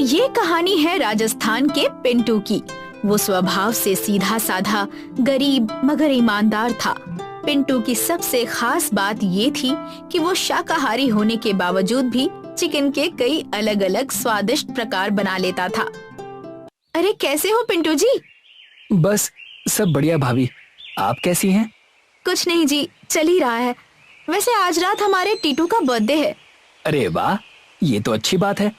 ये कहानी है राजस्थान के पिंटू की। वो स्वभाव से सीधा साधा, गरीब मगर ईमानदार था। पिंटू की सबसे खास बात ये थी कि वो शाकाहारी होने के बावजूद भी चिकन के कई अलग अलग स्वादिष्ट प्रकार बना लेता था। अरे कैसे हो पिंटू जी? बस सब बढ़िया भाभी, आप कैसी हैं? कुछ नहीं जी, चल ही रहा है। वैसे आज रात हमारे टीटू का बर्थडे है। अरे वाह, ये तो अच्छी बात है।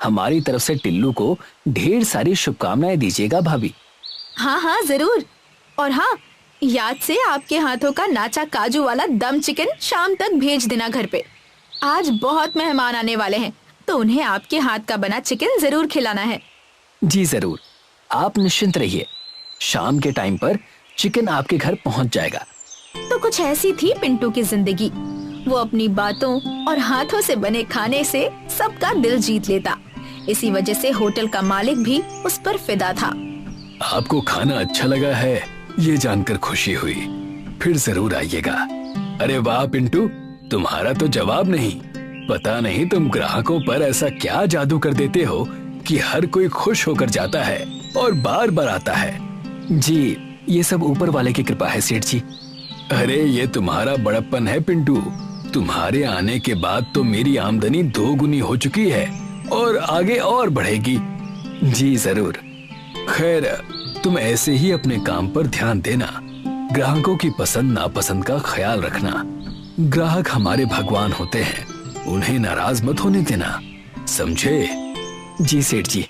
हमारी तरफ से टिल्लू को ढेर सारी शुभकामनाएं दीजिएगा भाभी। हाँ हाँ जरूर। और हाँ, याद से आपके हाथों का नाचा काजू वाला दम चिकन शाम तक भेज देना घर पे। आज बहुत मेहमान आने वाले हैं, तो उन्हें आपके हाथ का बना चिकन जरूर खिलाना है। जी जरूर, आप निश्चिंत रहिए, शाम के टाइम पर चिकन आपके घर पहुंच जाएगा। तो कुछ ऐसी थी पिंटू की जिंदगी। वो अपनी बातों और हाथों से बने खाने से सबका दिल जीत लेता। इसी वजह से होटल का मालिक भी उस पर फिदा था। आपको खाना अच्छा लगा है, ये जानकर खुशी हुई। फिर जरूर आइएगा। अरे वाह पिंटू, तुम्हारा तो जवाब नहीं। पता नहीं तुम ग्राहकों पर ऐसा क्या जादू कर देते हो कि हर कोई खुश होकर जाता है और बार बार आता है। जी, ये सब ऊपर वाले की कृपा है सेठ जी। अरे ये तुम्हारा बड़प्पन है पिंटू। तुम्हारे आने के बाद तो मेरी आमदनी 2 गुनी हो चुकी है और आगे और बढ़ेगी। जी जरूर। खैर, तुम ऐसे ही अपने काम पर ध्यान देना। ग्राहकों की पसंद नापसंद का ख्याल रखना। ग्राहक हमारे भगवान होते हैं, उन्हें नाराज मत होने देना, समझे? जी सेठ जी।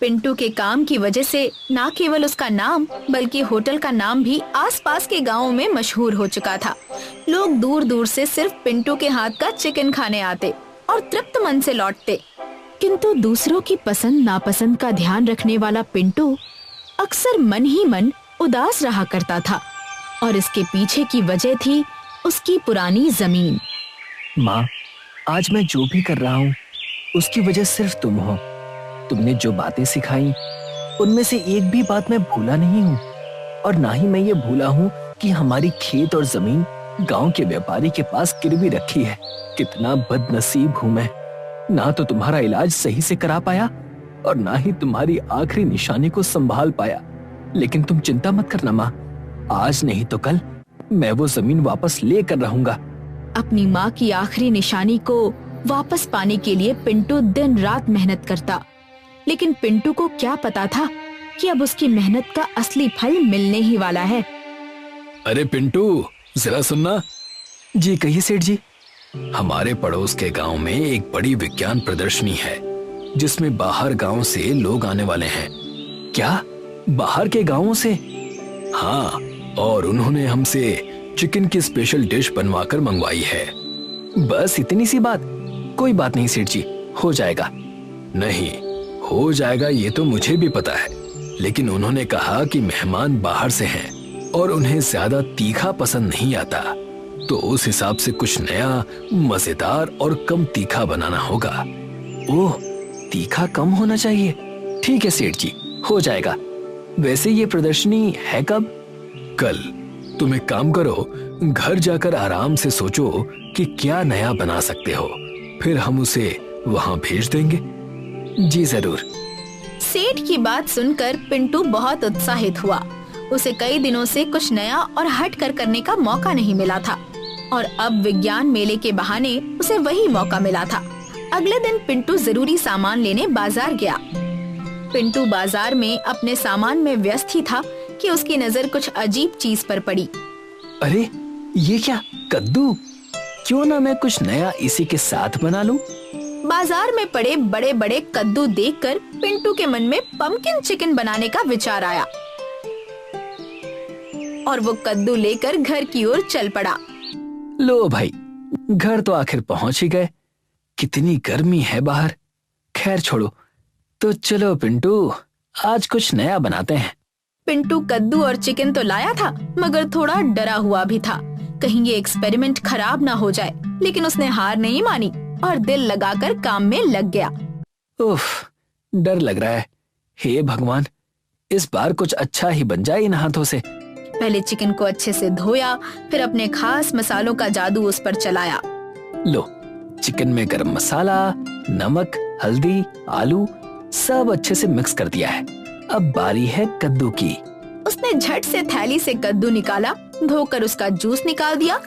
पिंटू के काम की वजह से न केवल उसका नाम बल्कि होटल का नाम भी आसपास के गांवों में मशहूर हो चुका था। लोग दूर दूर से सिर्फ पिंटू के हाथ का चिकन खाने आते और तृप्त मन से लौटते। किंतु दूसरों की पसंद नापसंद का ध्यान रखने वाला पिंटू अक्सर मन ही मन उदास रहा करता था, और इसके पीछे की वजह थी उसकी पुरानी जमीन। माँ, आज मैं जो भी कर रहा हूँ उसकी वजह सिर्फ तुम हो। तुमने जो बातें सिखाई उनमें से एक भी बात मैं भूला नहीं हूँ, और ना ही मैं ये भूला हूँ कि हमारी खेत और जमीन गांव के व्यापारी के पास गिरवी रखी है। कितना बदनसीब हूँ मैं। ना तो तुम्हारा इलाज सही से करा पाया और ना ही तुम्हारी आखिरी निशानी को संभाल पाया। लेकिन तुम चिंता मत करना माँ, आज नहीं तो कल मैं वो जमीन वापस लेकर रहूंगा। अपनी माँ की आखिरी निशानी को वापस पाने के लिए पिंटू दिन रात मेहनत करता, लेकिन पिंटू को क्या पता था कि अब उसकी मेहनत का असली फल मिलने ही वाला है। अरे पिंटू, जरा सुनना। जी कहिए सेठ जी। हमारे पड़ोस के गांव में एक बड़ी विज्ञान प्रदर्शनी है, जिसमें बाहर गांव से लोग आने वाले हैं। क्या बाहर के गांवों से? हाँ, और उन्होंने हमसे चिकन की स्पेशल डिश बनवाकर मंगवाई है। बस इतनी सी बात? कोई बात नहीं सेठ जी, हो जाएगा। नहीं हो जाएगा ये तो मुझे भी पता है, लेकिन उन्होंने कहा कि मेहमान बाहर से हैं और उन्हें ज्यादा तीखा पसंद नहीं आता, तो उस हिसाब से कुछ नया, मजेदार और कम तीखा बनाना होगा। ओह, तीखा कम होना चाहिए। ठीक है सेठ जी, हो जाएगा। वैसे ये प्रदर्शनी है कब? कल। तुम एक काम करो, घर जाकर आराम से सोचो कि क्या नया बना सकते हो, फिर हम उसे वहां भेज देंगे। जी जरूर। सेठ की बात सुनकर पिंटू बहुत उत्साहित हुआ। उसे कई दिनों से कुछ नया और हट कर करने का मौका नहीं मिला था, और अब विज्ञान मेले के बहाने उसे वही मौका मिला था। अगले दिन पिंटू जरूरी सामान लेने बाजार गया। पिंटू बाजार में अपने सामान में व्यस्त ही था कि उसकी नजर कुछ अजीब चीज पर पड़ी। अरे ये क्या, कद्दू? क्यों ना मैं कुछ नया इसी के साथ बना लूं? बाजार में पड़े बड़े बड़े कद्दू देखकर पिंटू के मन में पम्पकिन चिकन बनाने का विचार आया, और वो कद्दू लेकर घर की ओर चल पड़ा। लो भाई, घर तो आखिर पहुंच ही गए। कितनी गर्मी है बाहर। खैर छोड़ो, तो चलो पिंटू, आज कुछ नया बनाते हैं। पिंटू कद्दू और चिकन तो लाया था, मगर थोड़ा डरा हुआ भी था, कहीं ये एक्सपेरिमेंट खराब ना हो जाए। लेकिन उसने हार नहीं मानी और दिल लगाकर काम में लग गया। उफ, डर लग रहा है। हे भगवान, इस बार कुछ अच्छा ही बन जाए इन हाथों से। पहले चिकन को अच्छे से धोया, फिर अपने खास मसालों का जादू उस पर चलाया। लो, चिकन में गरम मसाला, नमक, हल्दी, आलू सब अच्छे से मिक्स कर दिया है। अब बारी है कद्दू की। उसने झट से थैली से कद्दू निकाला, धोकर उसका जूस निकाल दिया।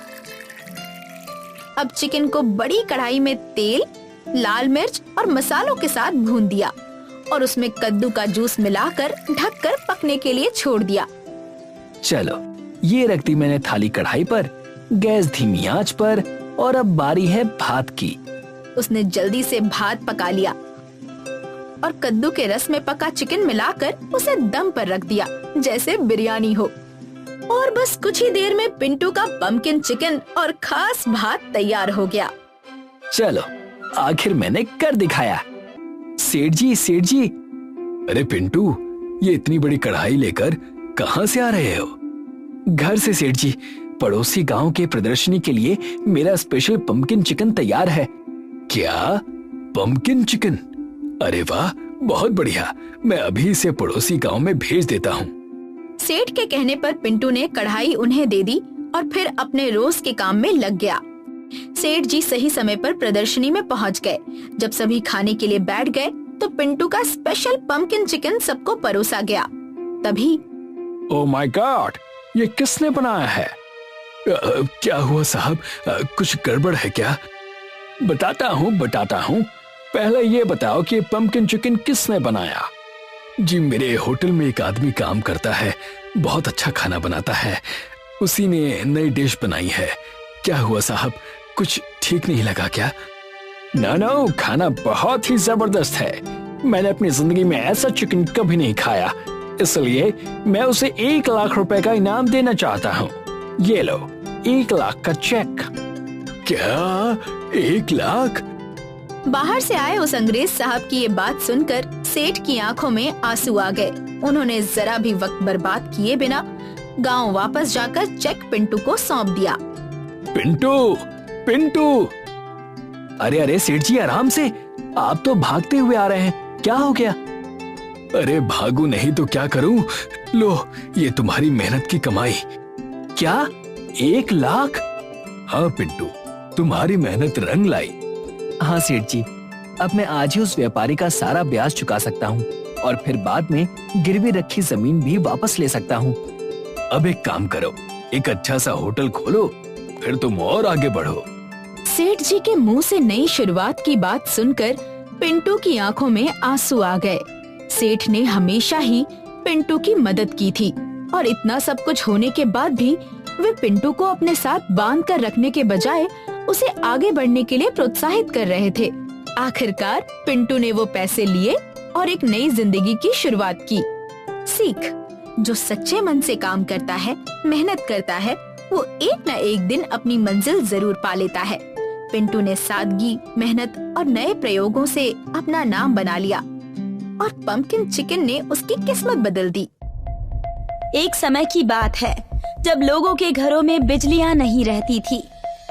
अब चिकन को बड़ी कढ़ाई में तेल, लाल मिर्च और मसालों के साथ भून दिया और उसमें कद्दू का जूस मिलाकर ढककर पकने के लिए छोड़ दिया। चलो, ये रख दी मैंने थाली कढ़ाई पर, गैस धीमी आंच पर, और अब बारी है भात की। उसने जल्दी से भात पका लिया और कद्दू के रस में पका चिकन मिलाकर उसे दम पर रख दिया जैसे बिरयानी हो। और बस कुछ ही देर में पिंटू का पम्पकिन चिकन और खास भात तैयार हो गया। चलो, आखिर मैंने कर दिखाया। सेठ जी। अरे पिंटू, ये इतनी बड़ी कढ़ाई लेकर कहाँ से आ रहे हो? घर से सेठ जी। पड़ोसी गांव के प्रदर्शनी के लिए मेरा स्पेशल पम्पकिन चिकन तैयार है। क्या? Pumpkin chicken? अरे वाह, बहुत बढ़िया। मैं अभी इसे पड़ोसी गांव में भेज देता हूँ। सेठ के कहने पर पिंटू ने कढ़ाई उन्हें दे दी और फिर अपने रोज के काम में लग गया। सेठ जी सही समय पर प्रदर्शनी में पहुंच गए। जब सभी खाने के लिए बैठ गए तो पिंटू का स्पेशल पम्पकिन चिकन सबको परोसा गया। तभी ओह माय गॉड, ये किसने बनाया है? क्या हुआ साहब, कुछ गड़बड़ है क्या? बताता हूँ। पहले ये बताओ कि पम्पकिन चिकन किसने बनाया? जी, मेरे होटल में एक आदमी काम करता है, बहुत अच्छा खाना बनाता है। उसी ने नई डिश बनाई है। क्या हुआ साहब, कुछ ठीक नहीं लगा क्या? नो, खाना बहुत ही जबरदस्त है। मैंने अपनी जिंदगी में ऐसा चिकन कभी नहीं खाया, इसलिए मैं उसे 1 लाख रुपए का इनाम देना चाहता हूँ। ये लो, 1 लाख का चेक। क्या 1 लाख? बाहर से आए उस अंग्रेज साहब की ये बात सुनकर सेठ की आंखों में आंसू आ गए। उन्होंने जरा भी वक्त बर्बाद किए बिना गांव वापस जाकर चेक पिंटू को सौंप दिया। पिंटू! अरे सेठ जी, आराम से। आप तो भागते हुए आ रहे हैं, क्या हो गया? अरे भागू नहीं तो क्या करूं? लो, ये तुम्हारी मेहनत की कमाई। क्या? 1 लाख? हाँ पिंटू, तुम्हारी मेहनत रंग लाई। हाँ सेठ जी, अब मैं आज ही उस व्यापारी का सारा ब्याज चुका सकता हूँ और फिर बाद में गिरवी रखी जमीन भी वापस ले सकता हूँ। अब एक काम करो, एक अच्छा सा होटल खोलो, फिर तुम और आगे बढ़ो। सेठ जी के मुंह से नई शुरुआत की बात सुनकर पिंटू की आंखों में आंसू आ गए। सेठ ने हमेशा ही पिंटू की मदद की थी और इतना सब कुछ होने के बाद भी वे पिंटू को अपने साथ बांध कर रखने के बजाय उसे आगे बढ़ने के लिए प्रोत्साहित कर रहे थे। आखिरकार पिंटू ने वो पैसे लिए और एक नई जिंदगी की शुरुआत की। सीख, जो सच्चे मन से काम करता है, मेहनत करता है, वो एक न एक दिन अपनी मंजिल जरूर पा लेता है। पिंटू ने सादगी, मेहनत और नए प्रयोगों से अपना नाम बना लिया और पम्पकिन चिकन ने उसकी किस्मत बदल दी। एक समय की बात है जब लोगों के घरों में बिजलियां नहीं रहती थी।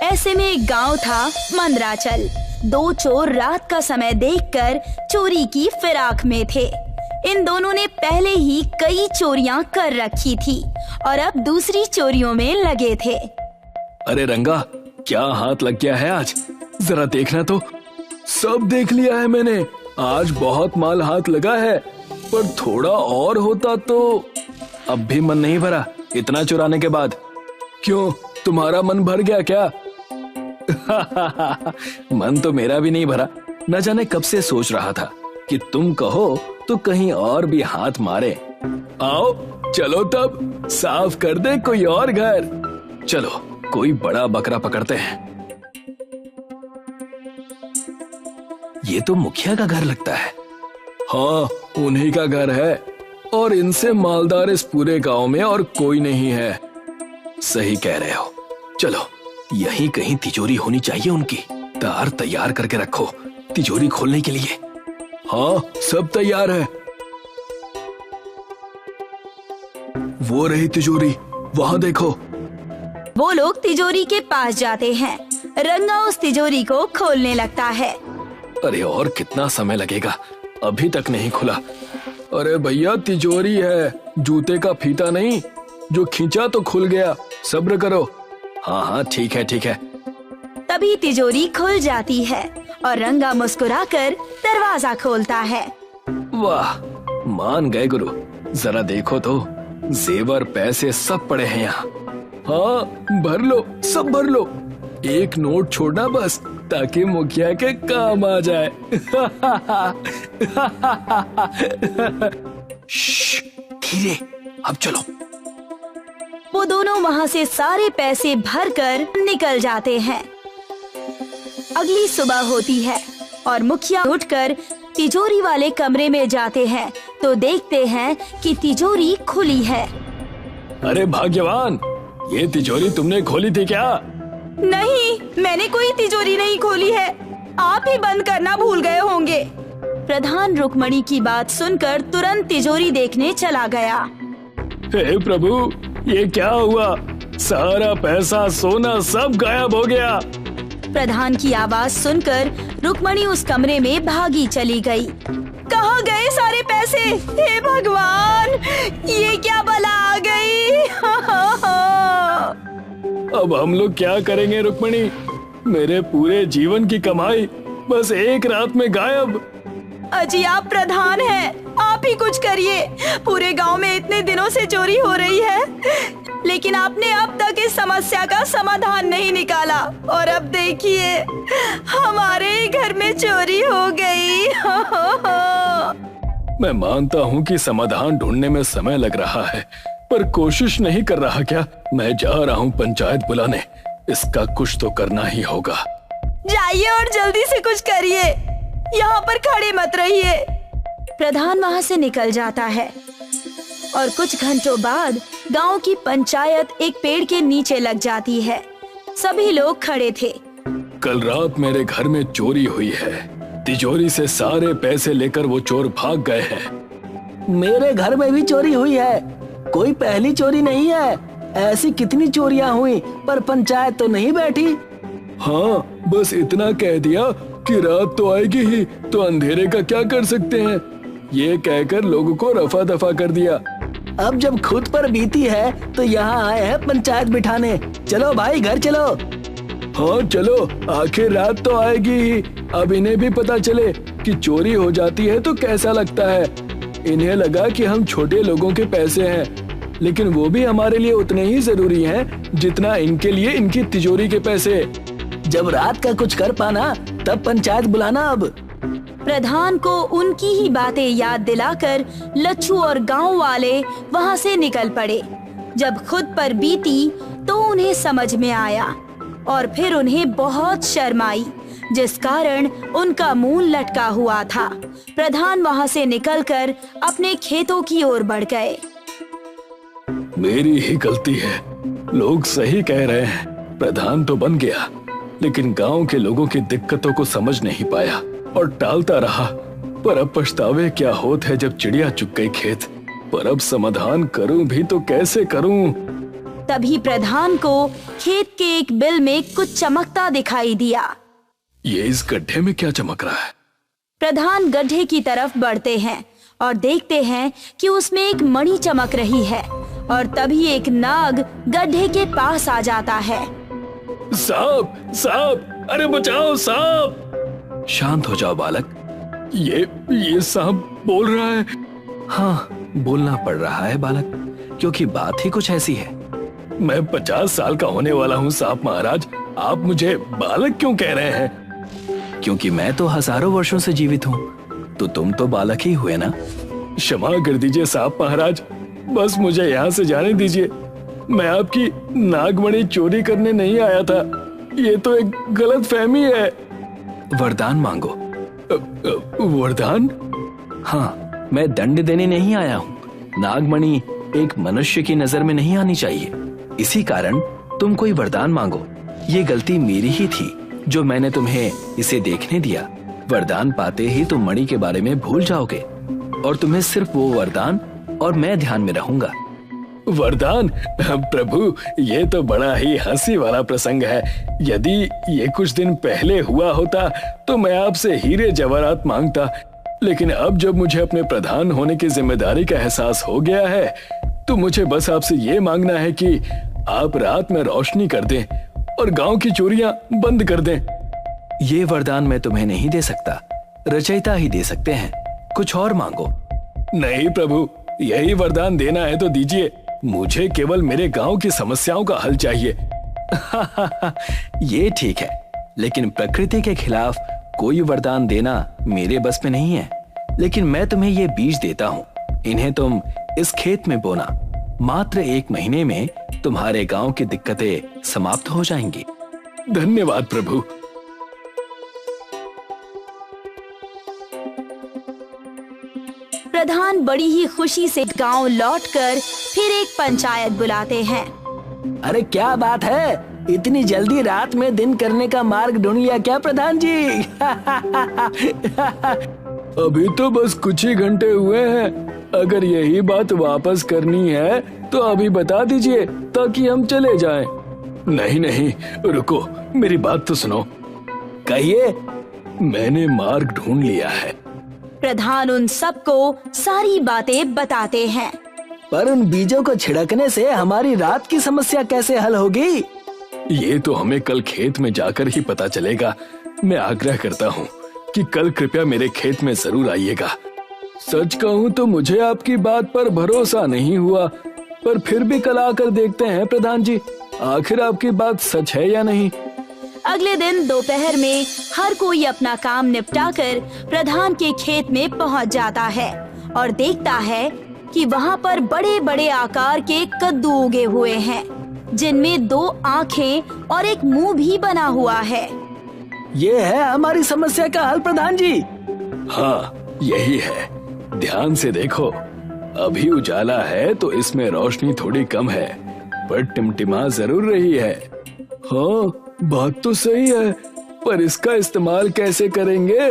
ऐसे में एक गांव था, मंदराचल। 2 चोर रात का समय देखकर चोरी की फिराक में थे। इन दोनों ने पहले ही कई चोरियां कर रखी थी और अब दूसरी चोरियों में लगे थे। अरे रंगा, क्या हाथ लग गया है आज? जरा देखना तो। सब देख लिया है मैंने, आज बहुत माल हाथ लगा है, पर थोड़ा और होता तो। अब भी मन नहीं भरा इतना चुराने के बाद? क्यों, तुम्हारा मन भर गया क्या? मन तो मेरा भी नहीं भरा। न जाने कब से सोच रहा था कि तुम कहो तो कहीं और भी हाथ मारे। आओ चलो तब साफ कर दे कोई और घर। चलो कोई बड़ा बकरा पकड़ते हैं। ये तो मुखिया का घर लगता है। हाँ, उन्हीं का घर है और इनसे मालदार इस पूरे गांव में और कोई नहीं है। सही कह रहे हो। चलो, यहीं कहीं तिजोरी होनी चाहिए उनकी। तार तैयार करके रखो तिजोरी खोलने के लिए। हाँ, सब तैयार है। वो रही तिजोरी, वहाँ देखो। वो लोग तिजोरी के पास जाते हैं। रंगा उस तिजोरी को खोलने लगता है। अरे और कितना समय लगेगा, अभी तक नहीं खुला। अरे भैया, तिजोरी है, जूते का फीता नहीं, जो खींचा तो खुल गया, सब्र करो। हाँ हाँ, ठीक है ठीक है। तभी तिजोरी खुल जाती है और रंगा मुस्कुराकर दरवाजा खोलता है। वाह, मान गए गुरु। जरा देखो तो, जेवर पैसे सब पड़े हैं यहाँ। हाँ, भर लो, सब भर लो। एक नोट छोड़ना बस, ताकि मुखिया के काम आ जाए। धीरे, अब चलो। वो दोनों वहाँ से सारे पैसे भरकर निकल जाते हैं। अगली सुबह होती है और मुखिया उठकर तिजोरी वाले कमरे में जाते हैं तो देखते हैं कि तिजोरी खुली है। अरे भाग्यवान, ये तिजोरी तुमने खोली थी क्या? नहीं, मैंने कोई तिजोरी नहीं खोली है, आप ही बंद करना भूल गए होंगे। प्रधान रुक्मणी की बात सुनकर तुरंत तिजोरी देखने चला गया। हे प्रभु, ये क्या हुआ? सारा पैसा सोना सब गायब हो गया। प्रधान की आवाज सुनकर रुक्मणी उस कमरे में भागी चली गई। कहाँ गए सारे पैसे? हे भगवान, ये क्या बला आ गई? अब हम लोग क्या करेंगे रुक्मणी? मेरे पूरे जीवन की कमाई बस एक रात में गायब। अजी, आप प्रधान हैं, आप ही कुछ करिए। पूरे गांव में इतने दिनों से चोरी हो रही है, लेकिन आपने अब तक इस समस्या का समाधान नहीं निकाला। और अब देखिए, हमारे ही घर में चोरी हो गई। मैं मानता हूँ कि समाधान ढूंढने में समय लग रहा है, पर कोशिश नहीं कर रहा क्या? मैं जा रहा हूँ पंचायत बुलाने। इसका कुछ तो करना ही होगा। जाइए और जल्दी से कुछ करिए, यहाँ पर खड़े मत रहिए। प्रधान वहाँ से निकल जाता है और कुछ घंटों बाद गांव की पंचायत एक पेड़ के नीचे लग जाती है। सभी लोग खड़े थे। कल रात मेरे घर में चोरी हुई है। तिजोरी से सारे पैसे लेकर वो चोर भाग गए हैं। मेरे घर में भी चोरी हुई है। कोई पहली चोरी नहीं है। ऐसी कितनी चोरियां हुई, पर पंचायत तो नहीं बैठी। हाँ, बस इतना कह दिया कि रात तो आएगी ही, तो अंधेरे का क्या कर सकते हैं। ये कहकर लोगों को रफा दफा कर दिया। अब जब खुद पर बीती है तो यहाँ आए हैं पंचायत बिठाने। चलो भाई, घर चलो। हाँ चलो, आखिर रात तो आएगी ही। अब इन्हें भी पता चले कि चोरी हो जाती है तो कैसा लगता है। इन्हें लगा कि हम छोटे लोगों के पैसे हैं, लेकिन वो भी हमारे लिए उतने ही जरूरी हैं जितना इनके लिए इनकी तिजोरी के पैसे। जब रात का कुछ कर पाना तब पंचायत बुलाना। अब प्रधान को उनकी ही बातें याद दिलाकर लच्छू और गांव वाले वहां से निकल पड़े। जब खुद पर बीती तो उन्हें समझ में आया और फिर उन्हें बहुत शर्म आई, जिस कारण उनका मुंह लटका हुआ था। प्रधान वहां से निकलकर अपने खेतों की ओर बढ़ गए। मेरी ही गलती है, लोग सही कह रहे हैं। प्रधान तो बन गया, लेकिन गांव के लोगों की दिक्कतों को समझ नहीं पाया और टालता रहा। पर अब पछतावे क्या होत है जब चिड़िया चुग गई खेत। पर अब समाधान करूं भी तो कैसे करूं? तभी प्रधान को खेत के एक बिल में कुछ चमकता दिखाई दिया। ये इस गड्ढे में क्या चमक रहा है? प्रधान गड्ढे की तरफ बढ़ते हैं और देखते हैं कि उसमें एक मणि चमक रही है। और तभी एक नाग गड्ढे के पास आ जाता है। सांप, सांप, अरे बचाओ सांप! शांत हो जाओ बालक। ये सांप बोल रहा है। हाँ, बोलना पड़ रहा है बालक, क्योंकि बात ही कुछ ऐसी है। मैं 50 साल का होने वाला हूँ सांप महाराज, आप मुझे बालक क्यों कह रहे हैं? क्योंकि मैं तो हजारों वर्षों से जीवित हूँ, तो तुम तो बालक ही हुए ना। क्षमा कर दीजिए सांप महाराज, बस मुझे यहाँ से जाने दीजिए। मैं आपकी नागमणि चोरी करने नहीं आया था, ये तो एक गलत फहमी है। वरदान मांगो। वरदान? हाँ, मैं दंड देने नहीं आया हूँ। नागमणि एक मनुष्य की नजर में नहीं आनी चाहिए, इसी कारण तुम कोई वरदान मांगो। ये गलती मेरी ही थी जो मैंने तुम्हें इसे देखने दिया। वरदान पाते ही तुम मणि के बारे में भूल जाओगे और तुम्हें सिर्फ वो वरदान और मैं ध्यान में रहूंगा। वरदान? प्रभु, ये तो बड़ा ही हंसी वाला प्रसंग है। यदि ये कुछ दिन पहले हुआ होता तो मैं आपसे हीरे जवाहरात मांगता, लेकिन अब जब मुझे अपने प्रधान होने की जिम्मेदारी का एहसास हो गया है तो मुझे बस आपसे ये मांगना है कि आप रात में रोशनी कर दें और गांव की चोरियां बंद कर दें। ये वरदान मैं तुम्हें नहीं दे सकता, रचयिता ही दे सकते हैं। कुछ और मांगो। नहीं प्रभु, यही वरदान देना है तो दीजिए। मुझे केवल मेरे गांव की समस्याओं का हल चाहिए। ये ठीक है, लेकिन प्रकृति के खिलाफ कोई वरदान देना मेरे बस में नहीं है। लेकिन मैं तुम्हें ये बीज देता हूँ, इन्हें तुम इस खेत में बोना। मात्र 1 महीने में तुम्हारे गांव की दिक्कतें समाप्त हो जाएंगी। धन्यवाद प्रभु। प्रधान बड़ी ही खुशी से गांव लौटकर फिर एक पंचायत बुलाते हैं। अरे क्या बात है, इतनी जल्दी रात में दिन करने का मार्ग ढूंढ लिया क्या प्रधान जी? अभी तो बस कुछ ही घंटे हुए हैं। अगर यही बात वापस करनी है तो अभी बता दीजिए ताकि हम चले जाएं। नहीं नहीं, रुको, मेरी बात तो सुनो। कहिए। मैंने मार्ग ढूंढ लिया है। प्रधान उन सबको सारी बातें बताते हैं। पर उन बीजों को छिड़कने से हमारी रात की समस्या कैसे हल होगी? ये तो हमें कल खेत में जाकर ही पता चलेगा। मैं आग्रह करता हूँ कि कल कृपया मेरे खेत में जरूर आइएगा। सच कहूँ तो मुझे आपकी बात पर भरोसा नहीं हुआ, पर फिर भी कल आकर देखते हैं प्रधान जी, आखिर आपकी बात सच है या नहीं। अगले दिन दोपहर में हर कोई अपना काम निपटाकर प्रधान के खेत में पहुंच जाता है और देखता है कि वहां पर बड़े बड़े आकार के कद्दू उगे हुए हैं, जिनमें 2 आंखें और एक मुंह भी बना हुआ है। ये है हमारी समस्या का हल प्रधान जी। हाँ, यही है। ध्यान से देखो, अभी उजाला है तो इसमें रोशनी थोड़ी कम है, पर टिमटिमा जरूर रही है। हाँ, बात तो सही है, पर इसका इस्तेमाल कैसे करेंगे?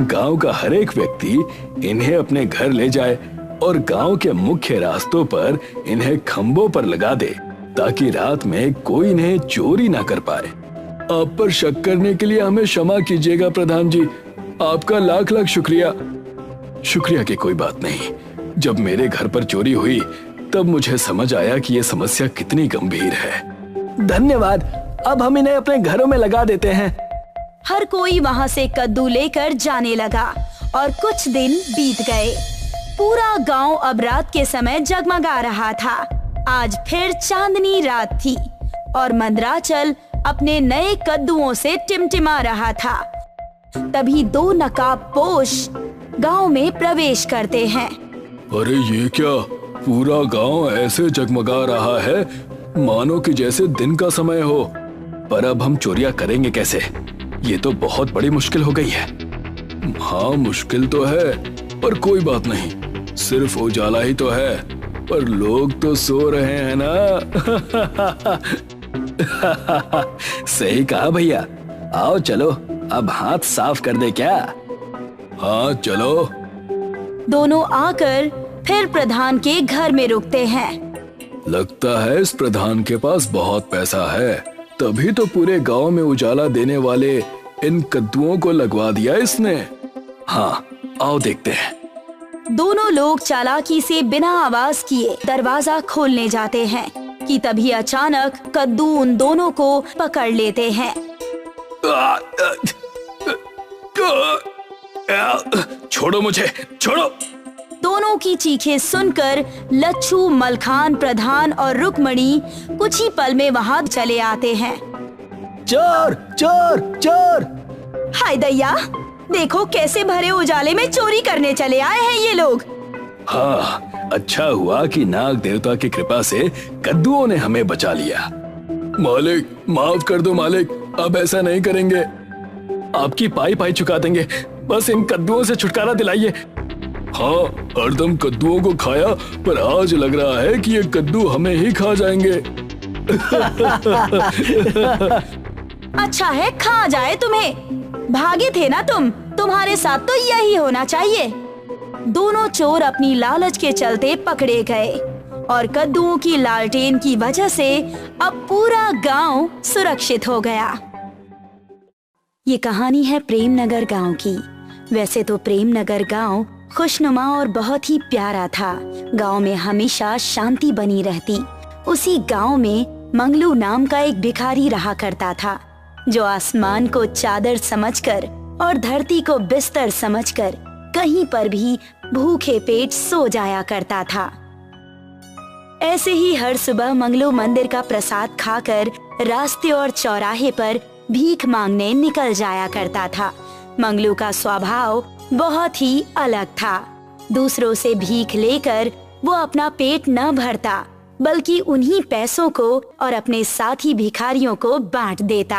गांव का हर एक व्यक्ति इन्हें अपने घर ले जाए और गांव के मुख्य रास्तों पर इन्हें खंभों पर लगा दे, ताकि रात में कोई इन्हें चोरी ना कर पाए। आप पर शक करने के लिए हमें क्षमा कीजिएगा प्रधान जी। आपका लाख लाख शुक्रिया। शुक्रिया की कोई बात नहीं। जब मेरे घर पर चोरी हुई तब मुझे समझ आया कि ये समस्या कितनी गंभीर है। धन्यवाद, अब हम इन्हें अपने घरों में लगा देते हैं। हर कोई वहां से कद्दू लेकर जाने लगा और कुछ दिन बीत गए। पूरा गांव अब रात के समय जगमगा रहा था। आज फिर चांदनी रात थी और मंदराचल अपने नए कद्दुओं से टिमटिमा रहा था। तभी 2 नकाबपोश गांव में प्रवेश करते हैं। अरे ये क्या, पूरा गांव ऐसे जगमगा रहा है मानो कि जैसे दिन का समय हो। पर अब हम चोरियां करेंगे कैसे? ये तो बहुत बड़ी मुश्किल हो गई है। हाँ, मुश्किल तो है, पर कोई बात नहीं, सिर्फ उजाला ही तो है, पर लोग तो सो रहे हैं ना। सही कहा भैया। आओ चलो, अब हाथ साफ कर दे क्या? हाँ चलो। दोनों आकर फिर प्रधान के घर में रुकते हैं। लगता है इस प्रधान के पास बहुत पैसा है, तभी तो पूरे गांव में उजाला देने वाले इन कद्दुओं को लगवा दिया इसने। हाँ, आओ देखते हैं। दोनों लोग चालाकी से बिना आवाज किए दरवाजा खोलने जाते हैं कि तभी अचानक कद्दू उन दोनों को पकड़ लेते हैं। छोड़ो मुझे, छोड़ो। दोनों की चीखें सुनकर लच्छू, मलखान, प्रधान और रुक्मणी कुछ ही पल में वहां चले आते हैं। चोर चोर चोर! हाय दैया, देखो कैसे भरे उजाले में चोरी करने चले आए हैं ये लोग। हाँ, अच्छा हुआ कि नाग देवता की कृपा से कद्दुओं ने हमें बचा लिया। मालिक, माफ कर दो मालिक, अब ऐसा नहीं करेंगे। आपकी पाई पाई चुका देंगे, बस इन कद्दुओं से छुटकारा दिलाइए। हाँ, हरदम कद्दुओं को खाया, पर आज लग रहा है कि ये कद्दू हमें ही खा जाएंगे। अच्छा है, खा जाए तुम्हें। भागे थे ना तुम, तुम्हारे साथ तो यही होना चाहिए। दोनों चोर अपनी लालच के चलते पकड़े गए और कद्दुओं की लालटेन की वजह से अब पूरा गांव सुरक्षित हो गया। ये कहानी है प्रेमनगर गांव की। वैसे तो प्रेमनगर गांव खुशनुमा और बहुत ही प्यारा था। गांव में हमेशा शांति बनी रहती। उसी गांव में मंगलू नाम का एक भिखारी रहा करता था, जो आसमान को चादर समझकर और धरती को बिस्तर समझकर कहीं पर भी भूखे पेट सो जाया करता था। ऐसे ही हर सुबह मंगलू मंदिर का प्रसाद खाकर रास्ते और चौराहे पर भीख मांगने निकल जाया करता था। मंगलू का स्वभाव बहुत ही अलग था। दूसरों से भीख लेकर वो अपना पेट न भरता, बल्कि उन्हीं पैसों को और अपने साथी भिखारियों को बांट देता।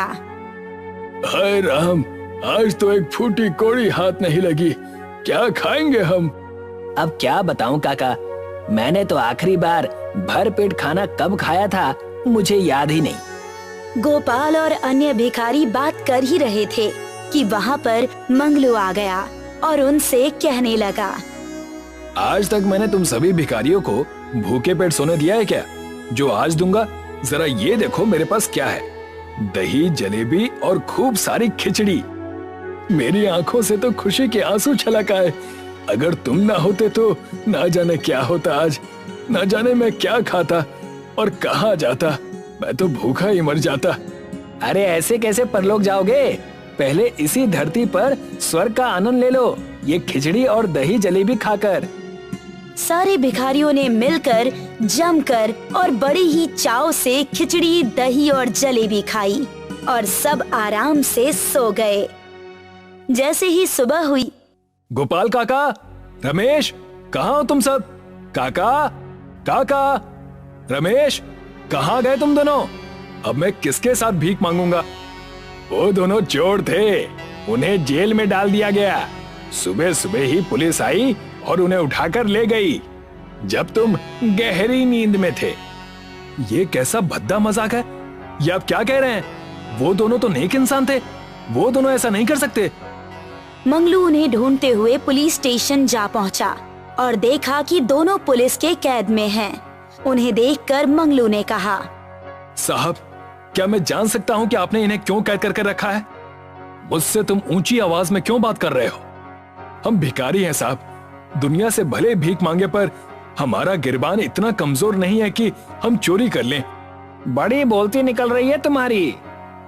हाय राम, आज तो एक फूटी कोड़ी हाथ नहीं लगी, क्या खाएंगे हम? अब क्या बताऊं काका, मैंने तो आखिरी बार भर पेट खाना कब खाया था मुझे याद ही नहीं। गोपाल और अन्य भिखारी बात कर ही रहे थे कि वहाँ पर मंगलू आ गया और उनसे कहने लगा, आज तक मैंने तुम सभी भिखारियों को भूखे पेट सोने दिया है क्या? जो आज दूंगा, जरा ये देखो मेरे पास क्या है। दही, जलेबी और खूब सारी खिचड़ी। मेरी आंखों से तो खुशी के आंसू छलक आए। अगर तुम ना होते तो ना जाने क्या होता आज, ना जाने मैं क्या खाता और कहाँ जाता। मैं तो भूखा ही मर जाता। अरे ऐसे कैसे परलोक जाओगे? पहले इसी धरती पर स्वर्ग का आनंद ले लो, ये खिचड़ी और दही जलेबी खाकर। सारे भिखारियों ने मिलकर जमकर और बड़ी ही चाव से खिचड़ी, दही और जलेबी खाई और सब आराम से सो गए। जैसे ही सुबह हुई, गोपाल काका, रमेश, कहाँ हो तुम सब? काका, काका, रमेश, कहाँ गए तुम दोनों? अब मैं किसके साथ भीख मांगूंगा? वो दोनों चोर थे, उन्हें जेल में डाल दिया गया। सुबह सुबह ही पुलिस आई और उन्हें उठाकर ले गई, जब तुम गहरी नींद में थे। ये कैसा भद्दा मजाक है? ये आप क्या कह रहे हैं? वो दोनों तो नेक इंसान थे, वो दोनों ऐसा नहीं कर सकते। मंगलू उन्हें ढूंढते हुए पुलिस स्टेशन जा पहुंचा और देखा कि दोनों पुलिस के कैद में हैं। उन्हें देखकर मंगलू ने कहा, साहब, क्या मैं जान सकता हूं कि आपने इन्हें क्यों कैद करके रखा है? मुझसे तुम ऊंची आवाज में क्यों बात कर रहे हो? हम भिखारी हैं साहब। दुनिया से भले भीख मांगे पर हमारा गिरबान इतना कमजोर नहीं है कि हम चोरी कर लें। बड़ी बोलती निकल रही है तुम्हारी।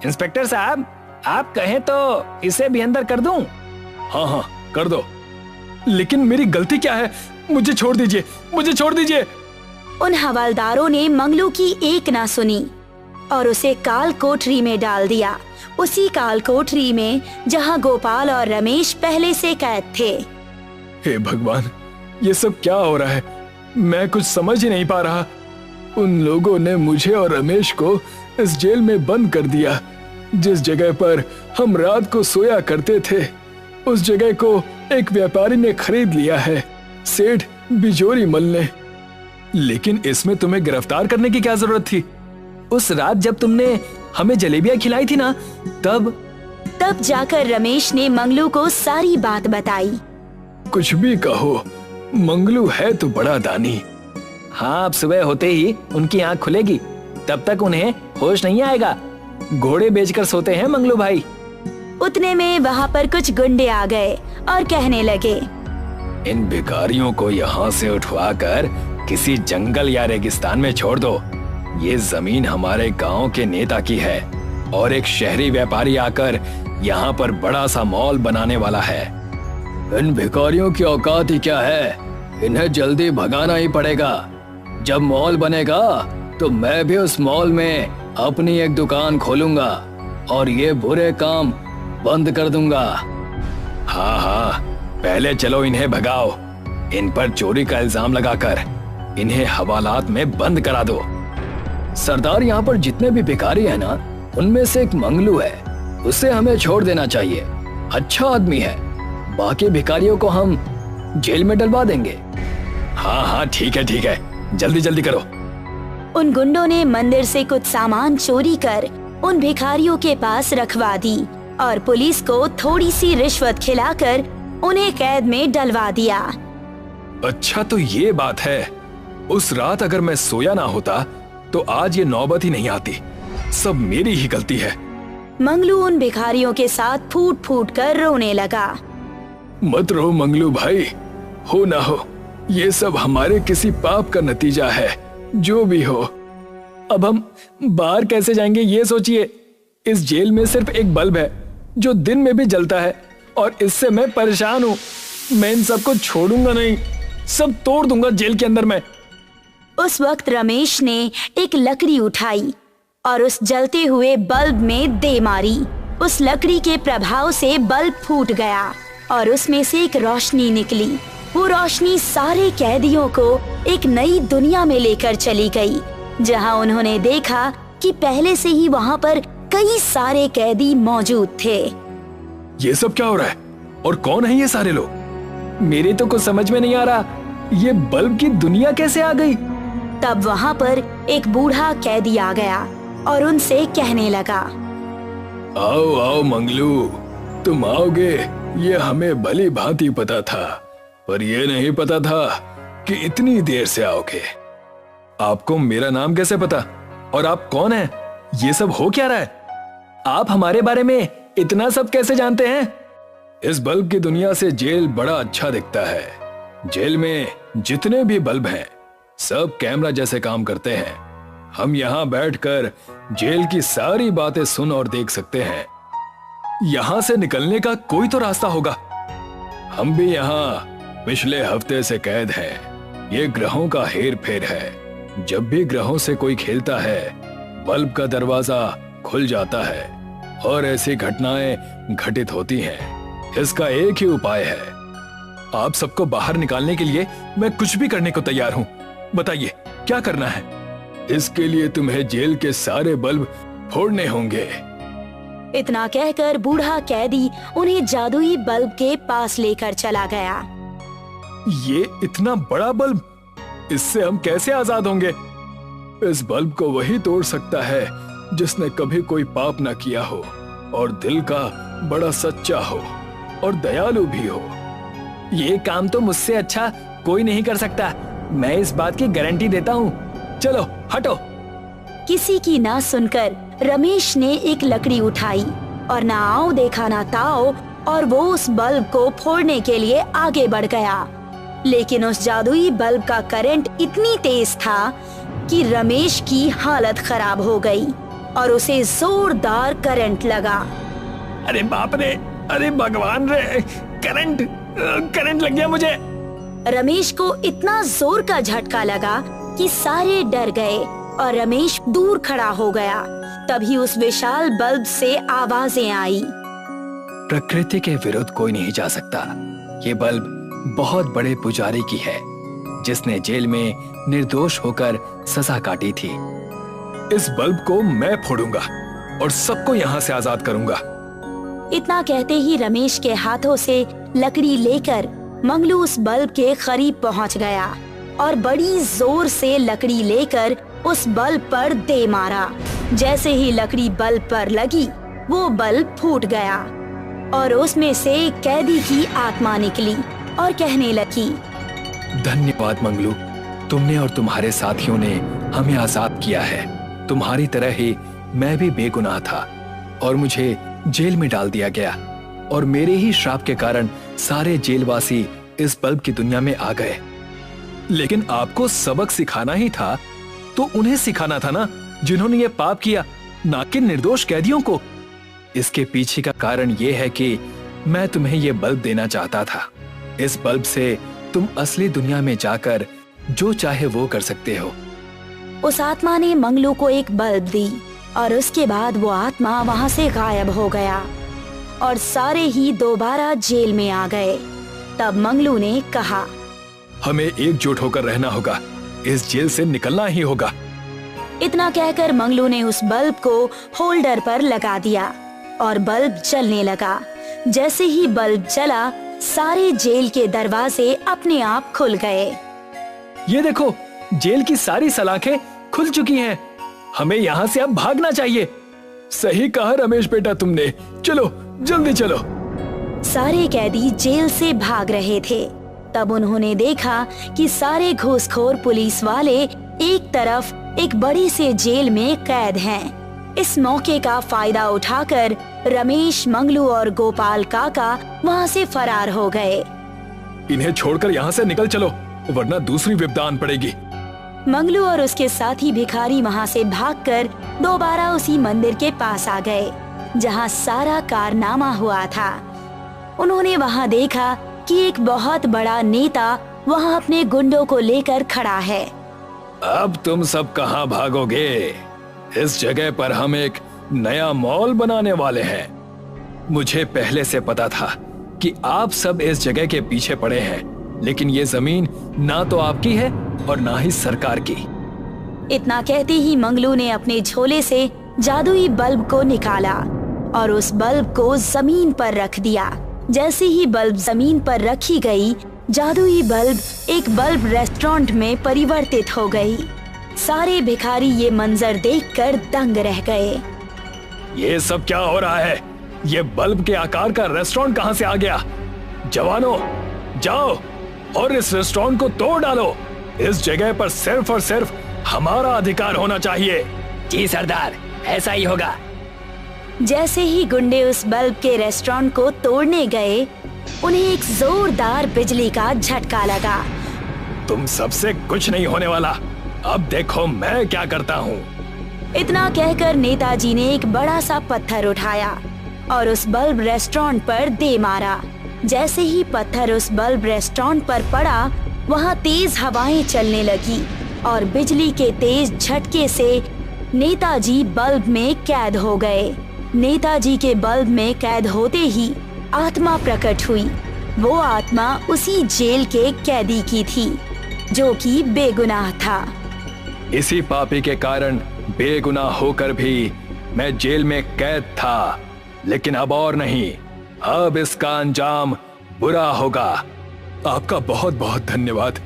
इंस्पेक्टर साहब, आप कहें तो इसे भी अंदर कर दूं? हाँ हाँ, कर दो। लेकिन मेरी गलती क्या है? मुझे छोड़ दीजिए, मुझे छोड़ दीजिए। उन हवालदारों ने मंगलू की एक ना सुनी और उसे काल कोठरी में डाल दिया। उसी काल कोठरी में जहां गोपाल और रमेश पहले से कैद थे। हे भगवान, ये सब क्या हो रहा है? मैं कुछ समझ ही नहीं पा रहा। उन लोगों ने मुझे और रमेश को इस जेल में बंद कर दिया। जिस जगह पर हम रात को सोया करते थे, उस जगह को एक व्यापारी ने खरीद लिया है, सेठ बिजोरी मल ने। लेकिन इसमें तुम्हें गिरफ्तार करने की क्या जरूरत थी? उस रात जब तुमने हमें जलेबियां खिलाई थी ना, तब जाकर रमेश ने मंगलू को सारी बात बताई। कुछ भी कहो, मंगलू है तो बड़ा दानी। हाँ, अब सुबह होते ही उनकी आंख खुलेगी, तब तक उन्हें होश नहीं आएगा। घोड़े बेचकर सोते हैं मंगलू भाई। उतने में वहाँ पर कुछ गुंडे आ गए और कहने लगे, इन भिखारियों को यहाँ से उठवाकर किसी जंगल या रेगिस्तान में छोड़ दो। ये जमीन हमारे गांव के नेता की है और एक शहरी व्यापारी आकर यहाँ पर बड़ा सा मॉल बनाने वाला है। इन भिखारियों की औकात ही क्या है? इन्हें जल्दी भगाना ही पड़ेगा। जब मॉल बनेगा तो मैं भी उस मॉल में अपनी एक दुकान खोलूंगा और ये बुरे काम बंद कर दूंगा। हाँ हाँ, पहले चलो इन्हें भगाओ। इन पर चोरी का इल्जाम लगाकर इन्हें हवालात में बंद करा दो। सरदार, यहाँ पर जितने भी भिखारी हैं ना, उनमें से एक मंगलू है, उसे हमें छोड़ देना चाहिए। अच्छा आदमी है। बाकी भिखारियों को हम जेल में डलवा देंगे। हाँ हाँ, ठीक है ठीक है, जल्दी जल्दी करो। उन गुंडों ने मंदिर से कुछ सामान चोरी कर उन भिखारियों के पास रखवा दी और पुलिस को थोड़ी सी रिश्वत खिलाकर उन्हें कैद में डलवा दिया। अच्छा, तो ये बात है। उस रात अगर मैं सोया ना होता तो आज ये नौबत ही नहीं आती। सब मेरी ही गलती है। मंगलू उन भिखारियों के साथ फूट फूट कर रोने लगा। मत रो मंगलू भाई, हो ना हो, ये सब हमारे किसी पाप का नतीजा है। जो भी हो, अब हम बाहर कैसे जाएंगे ये सोचिए। इस जेल में सिर्फ एक बल्ब है जो दिन में भी जलता है और इससे मैं परेशान हूँ। मैं इन सबको छोड़ूंगा नहीं, सब तोड़ दूंगा जेल के अंदर मैं। उस वक्त रमेश ने एक लकड़ी उठाई और उस जलते हुए बल्ब में दे मारी। उस लकड़ी के प्रभाव से बल्ब फूट गया और उसमें से एक रोशनी निकली। वो रोशनी सारे कैदियों को एक नई दुनिया में लेकर चली गई, जहां उन्होंने देखा कि पहले से ही वहां पर कई सारे कैदी मौजूद थे। ये सब क्या हो रहा है और कौन है ये सारे लोग? मेरे तो कुछ समझ में नहीं आ रहा, ये बल्ब की दुनिया कैसे आ गई? तब वहां पर एक बूढ़ा कैदी आ गया और उनसे कहने लगा, आओ आओ मंगलू, तुम आओगे ये हमें भली भांति पता था, पर ये नहीं पता था कि इतनी देर से आओगे। आपको मेरा नाम कैसे पता और आप कौन हैं? ये सब हो क्या रहा है? आप हमारे बारे में इतना सब कैसे जानते हैं? इस बल्ब की दुनिया से जेल बड़ा अच्छा दिखता है। जेल में जितने भी बल्ब हैं सब कैमरा जैसे काम करते हैं। हम यहाँ बैठकर जेल की सारी बातें सुन और देख सकते हैं। यहाँ से निकलने का कोई तो रास्ता होगा। हम भी यहाँ पिछले हफ्ते से कैद हैं। ये ग्रहों का हेर फेर है। जब भी ग्रहों से कोई खेलता है बल्ब का दरवाजा खुल जाता है और ऐसी घटनाएं घटित होती हैं। इसका एक ही उपाय है। आप सबको बाहर निकालने के लिए मैं कुछ भी करने को तैयार हूँ। बताइए क्या करना है? इसके लिए तुम्हें जेल के सारे बल्ब फोड़ने होंगे। इतना कहकर बूढ़ा कैदी उन्हें जादुई बल्ब के पास लेकर चला गया। ये इतना बड़ा बल्ब, इससे हम कैसे आजाद होंगे? इस बल्ब को वही तोड़ सकता है जिसने कभी कोई पाप न किया हो और दिल का बड़ा सच्चा हो और दयालु भी हो। ये काम तो मुझसे अच्छा कोई नहीं कर सकता, मैं इस बात की गारंटी देता हूँ। चलो हटो। किसी की ना सुनकर रमेश ने एक लकड़ी उठाई और ना आओ देखा ना ताओ और वो उस बल्ब को फोड़ने के लिए आगे बढ़ गया। लेकिन उस जादुई बल्ब का करंट इतनी तेज था कि रमेश की हालत खराब हो गई और उसे जोरदार करंट लगा। अरे बाप रे, अरे भगवान रे, करंट लग गया मुझे। रमेश को इतना जोर का झटका लगा कि सारे डर गए और रमेश दूर खड़ा हो गया। तभी उस विशाल बल्ब से आवाजें आई। प्रकृति के विरुद्ध कोई नहीं जा सकता। ये बल्ब बहुत बड़े पुजारी की है जिसने जेल में निर्दोष होकर सजा काटी थी। इस बल्ब को मैं फोड़ूंगा और सबको यहाँ से आजाद करूंगा। इतना कहते ही रमेश के हाथों से लकड़ी लेकर मंगलू उस बल्ब के करीब पहुंच गया और बड़ी जोर से लकड़ी लेकर उस बल्ब पर दे मारा। जैसे ही लकड़ी बल्ब पर लगी वो बल्ब फूट गया और उसमें से कैदी की आत्मा निकली और कहने लगी, धन्यवाद मंगलू, तुमने और तुम्हारे साथियों ने हमें आजाद किया है। तुम्हारी तरह ही मैं भी बेगुनाह था और मुझे जेल में डाल दिया गया और मेरे ही श्राप के कारण सारे जेलवासी इस बल्ब की दुनिया में आ गए। लेकिन आपको सबक सिखाना ही था तो उन्हें सिखाना था ना, जिन्होंने ये पाप किया, ना कि निर्दोष कैदियों को। इसके पीछे का कारण ये है कि मैं तुम्हें ये बल्ब देना चाहता था। इस बल्ब से तुम असली दुनिया में जाकर जो चाहे वो कर सकते हो। उस आत्मा ने मंगलू को एक बल्ब दी और उसके बाद वो आत्मा वहाँ से गायब हो गया और सारे ही दोबारा जेल में आ गए। तब मंगलू ने कहा, हमें एकजुट होकर रहना होगा, इस जेल से निकलना ही होगा। इतना कहकर मंगलू ने उस बल्ब को होल्डर पर लगा दिया और बल्ब जलने लगा। जैसे ही बल्ब जला सारे जेल के दरवाजे अपने आप खुल गए। ये देखो, जेल की सारी सलाखें खुल चुकी हैं। हमें यहाँ से अब भागना चाहिए। सही कहा रमेश बेटा तुमने, चलो जल्दी चलो। सारे कैदी जेल से भाग रहे थे। तब उन्होंने देखा कि सारे घूसखोर पुलिस वाले एक तरफ एक बड़ी से जेल में कैद हैं। इस मौके का फायदा उठाकर रमेश, मंगलू और गोपाल काका वहाँ से फरार हो गए। इन्हें छोड़कर यहाँ से निकल चलो, वरना दूसरी विपदा आन पड़ेगी। मंगलू और उसके साथी भिखारी वहाँ से भागकर दोबारा उसी मंदिर के पास आ गए जहाँ सारा कारनामा हुआ था। उन्होंने वहाँ देखा कि एक बहुत बड़ा नेता वहाँ अपने गुंडों को लेकर खड़ा है। अब तुम सब कहाँ भागोगे? इस जगह पर हम एक नया मॉल बनाने वाले हैं। मुझे पहले से पता था कि आप सब इस जगह के पीछे पड़े हैं, लेकिन ये जमीन ना तो आपकी है और ना ही सरकार की। इतना कहते ही मंगलू ने अपने झोले से जादुई बल्ब को निकाला और उस बल्ब को जमीन पर रख दिया। जैसे ही बल्ब जमीन पर रखी गई, जादुई बल्ब एक बल्ब रेस्टोरेंट में परिवर्तित हो गई। सारे भिखारी ये मंजर देखकर दंग रह गए। ये सब क्या हो रहा है? ये बल्ब के आकार का रेस्टोरेंट कहाँ से आ गया? जवानों, जाओ और इस रेस्टोरेंट को तोड़ डालो। इस जगह पर सिर्फ और सिर्फ हमारा अधिकार होना चाहिए। जी सरदार, ऐसा ही होगा। जैसे ही गुंडे उस बल्ब के रेस्टोरेंट को तोड़ने गए, उन्हें एक जोरदार बिजली का झटका लगा। तुम सबसे कुछ नहीं होने वाला। अब देखो मैं क्या करता हूँ। इतना कहकर नेताजी ने एक बड़ा सा पत्थर उठाया और उस बल्ब रेस्टोरेंट पर दे मारा। जैसे ही पत्थर उस बल्ब रेस्टोरेंट पर पड़ा, वहाँ तेज हवाएं चलने लगी और बिजली के तेज झटके से नेताजी बल्ब में कैद हो गए। नेताजी के बल्ब में कैद होते ही आत्मा प्रकट हुई। वो आत्मा उसी जेल के कैदी की थी जो कि बेगुनाह था। इसी पापी के कारण बेगुनाह होकर भी मैं जेल में कैद था, लेकिन अब और नहीं। अब इसका अंजाम बुरा होगा। आपका बहुत बहुत धन्यवाद।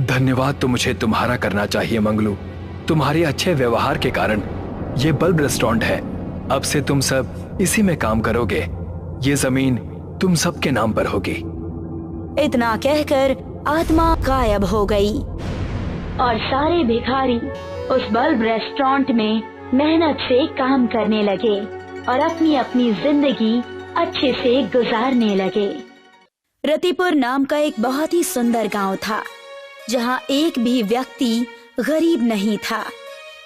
धन्यवाद तो मुझे तुम्हारा करना चाहिए मंगलू। तुम्हारे अच्छे व्यवहार के कारण ये बल्ब रेस्टोरेंट है। अब से तुम सब इसी में काम करोगे। ये जमीन तुम सबके नाम पर होगी। इतना कहकर आत्मा गायब हो गई और सारे भिखारी उस बल्ब रेस्टोरेंट में मेहनत से काम करने लगे और अपनी अपनी जिंदगी अच्छे से गुजारने लगे। रतिपुर नाम का एक बहुत ही सुंदर गांव था, जहां एक भी व्यक्ति गरीब नहीं था।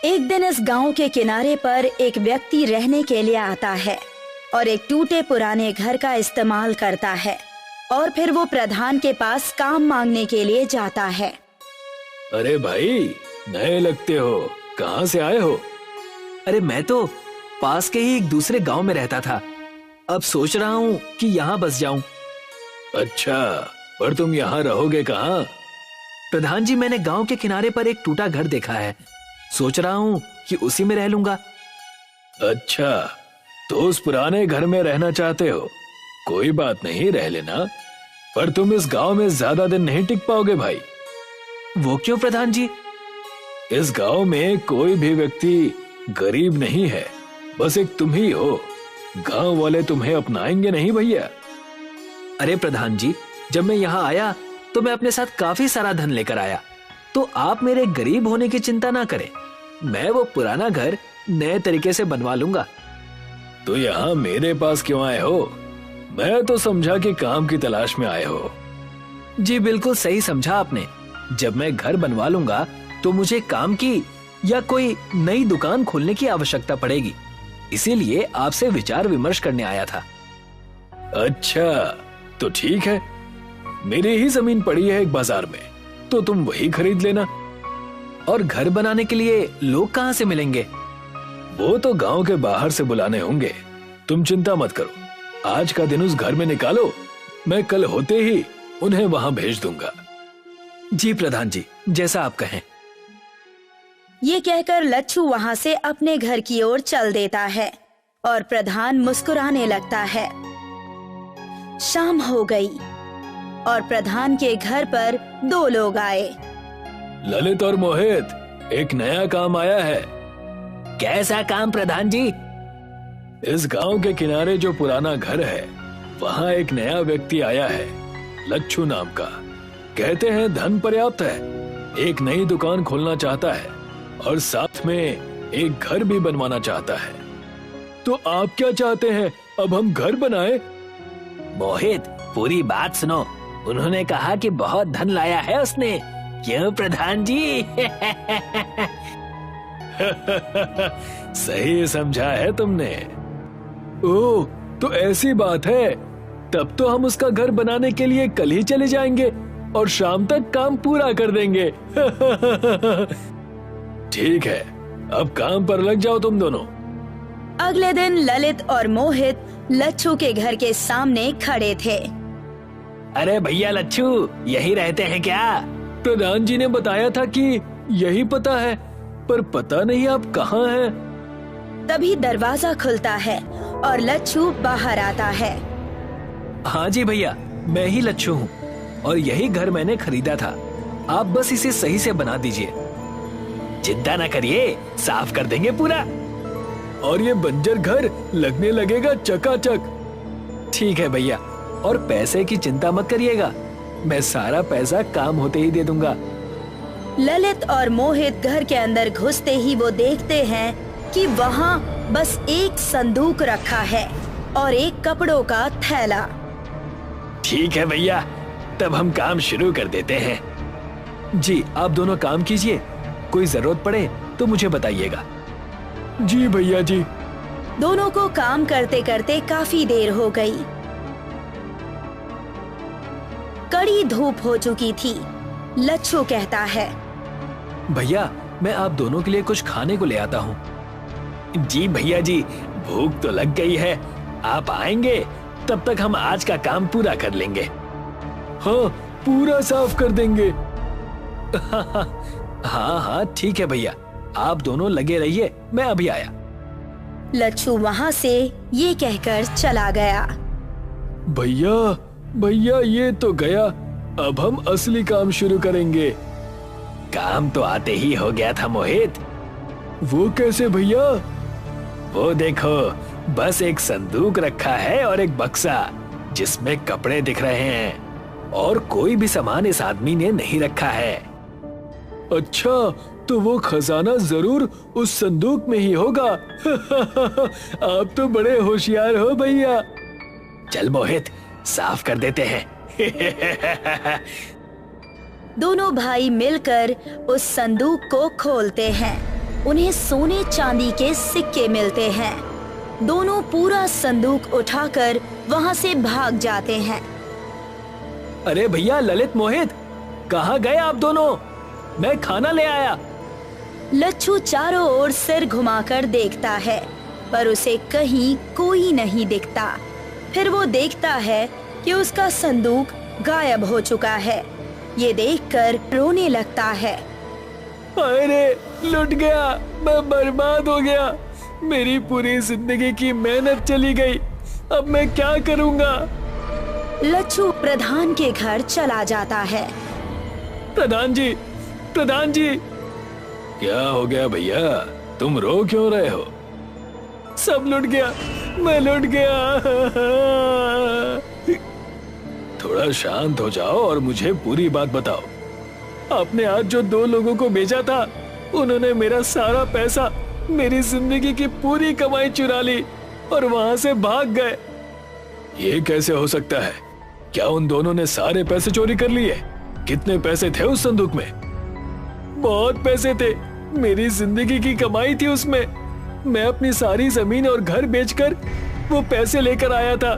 एक दिन इस गांव के किनारे पर एक व्यक्ति रहने के लिए आता है और एक टूटे पुराने घर का इस्तेमाल करता है और फिर वो प्रधान के पास काम मांगने के लिए जाता है। अरे भाई, नए लगते हो, कहाँ से आए हो? अरे मैं तो पास के ही एक दूसरे गांव में रहता था। अब सोच रहा हूँ कि यहाँ बस जाऊं। अच्छा, पर तुम यहाँ रहोगे कहाँ? प्रधान जी, मैंने गांव के किनारे पर एक टूटा घर देखा है। सोच रहा हूँ कि उसी में रह लूंगा। अच्छा, तो उस पुराने घर में रहना चाहते हो? कोई बात नहीं, रह लेना। पर तुम इस गांव में ज्यादा दिन नहीं टिक पाओगे भाई। वो क्यों प्रधान जी? इस गांव में कोई भी व्यक्ति गरीब नहीं है, बस एक तुम ही हो। गांव वाले तुम्हें अपनाएंगे नहीं भैया। अरे प्रधान जी, जब मैं यहाँ आया तो मैं अपने साथ काफी सारा धन लेकर आया, तो आप मेरे गरीब होने की चिंता ना करें। मैं वो पुराना घर नए तरीके से बनवा लूंगा। तो यहाँ मेरे पास क्यों आए हो? मैं तो समझा कि काम की तलाश में आए हो। जी बिल्कुल सही समझा आपने। जब मैं घर बनवा लूंगा तो मुझे काम की या कोई नई दुकान खोलने की आवश्यकता पड़ेगी, इसीलिए आपसे विचार विमर्श करने आया था। अच्छा, तो ठीक है। मेरी ही जमीन पड़ी है एक बाजार में, तो तुम वही खरीद लेना। और घर बनाने के लिए लोग कहाँ से मिलेंगे? वो तो गांव के बाहर से बुलाने होंगे। तुम चिंता मत करो, आज का दिन उस घर में निकालो, मैं कल होते ही उन्हें वहां भेज दूंगा। जी प्रधान जी, जैसा आप कहें। ये कहकर लच्छू वहाँ से अपने घर की ओर चल देता है और प्रधान मुस्कुराने लगता है। शाम हो गई और प्रधान के घर पर दो लोग आए। ललित और मोहित, एक नया काम आया है। कैसा काम प्रधान जी? इस गांव के किनारे जो पुराना घर है, वहाँ एक नया व्यक्ति आया है, लच्छू नाम का। कहते हैं धन पर्याप्त है, एक नई दुकान खोलना चाहता है और साथ में एक घर भी बनवाना चाहता है। तो आप क्या चाहते हैं, अब हम घर बनाए? मोहित, पूरी बात सुनो। उन्होंने कहा कि बहुत धन लाया है उसने। क्यों प्रधान जी? सही समझा है तुमने। ओह, तो ऐसी बात है। तब तो हम उसका घर बनाने के लिए कल ही चले जाएंगे और शाम तक काम पूरा कर देंगे। ठीक है, अब काम पर लग जाओ तुम दोनों। अगले दिन ललित और मोहित लच्छू के घर के सामने खड़े थे। अरे भैया लच्छू, यही रहते हैं क्या? प्रधान जी ने बताया था कि यही पता है, पर पता नहीं आप कहाँ हैं। तभी दरवाजा खुलता है और लच्छू बाहर आता है। हाँ जी भैया, मैं ही लच्छू हूँ और यही घर मैंने खरीदा था। आप बस इसे सही से बना दीजिए। चिंता न करिए, साफ कर देंगे पूरा। और ये बंजर घर लगने लगेगा चकाचक। ठीक है भैया, और पैसे की चिंता मत करिएगा, मैं सारा पैसा काम होते ही दे दूंगा। ललित और मोहित घर के अंदर घुसते ही वो देखते हैं कि वहाँ बस एक संदूक रखा है और एक कपड़ों का थैला। ठीक है भैया, तब हम काम शुरू कर देते हैं। जी, आप दोनों काम कीजिए, कोई जरूरत पड़े तो मुझे बताइएगा। जी भैया जी। दोनों को काम करते करते काफी देर हो गई। कड़ी धूप हो चुकी थी। लच्छू कहता है, भैया मैं आप दोनों के लिए कुछ खाने को ले आता हूँ। जी भैया जी, भूख तो लग गई है, आप आएंगे तब तक हम आज का काम पूरा कर लेंगे। हाँ, पूरा साफ कर देंगे। हाँ हाँ ठीक है भैया, आप दोनों लगे रहिए, मैं अभी आया। लच्छू वहाँ से ये कहकर चला गया। भैया भैया, ये तो गया, अब हम असली काम शुरू करेंगे। काम तो आते ही हो गया था मोहित। वो कैसे भैया? वो देखो, बस एक संदूक रखा है और एक बक्सा जिसमें कपड़े दिख रहे हैं, और कोई भी सामान इस आदमी ने नहीं रखा है। अच्छा, तो वो खजाना जरूर उस संदूक में ही होगा। आप तो बड़े होशियार हो भैया। चल मोहित, साफ कर देते हैं। दोनों भाई मिलकर उस संदूक को खोलते हैं। उन्हें सोने चांदी के सिक्के मिलते हैं। दोनों पूरा संदूक उठाकर वहाँ से भाग जाते हैं। अरे भैया ललित, मोहित, कहाँ गए आप दोनों? मैं खाना ले आया। लच्छू चारों ओर सिर घुमाकर देखता है, पर उसे कहीं कोई नहीं दिखता। फिर वो देखता है कि उसका संदूक गायब हो चुका है। ये देखकर रोने लगता है। अरे लुट गया, मैं बर्बाद हो गया, मेरी पूरी जिंदगी की मेहनत चली गई, अब मैं क्या करूँगा? लच्छू प्रधान के घर चला जाता है। प्रधान जी, प्रधान जी। क्या हो गया भैया, तुम रो क्यों रहे हो? सब लुट गया, मैं लुट गया। थोड़ा शांत हो जाओ और मुझे पूरी बात बताओ। आपने आज जो 2 लोगों को भेजा था, उन्होंने मेरा सारा पैसा, मेरी जिंदगी की पूरी कमाई चुरा ली और वहां से भाग गए। ये कैसे हो सकता है? क्या उन दोनों ने सारे पैसे चोरी कर लिए? कितने पैसे थे उस संदूक में? बहुत पैसे थे, मेरी जिंदगी की कमाई थी उसमें। मैं अपनी सारी जमीन और घर बेचकर वो पैसे लेकर आया था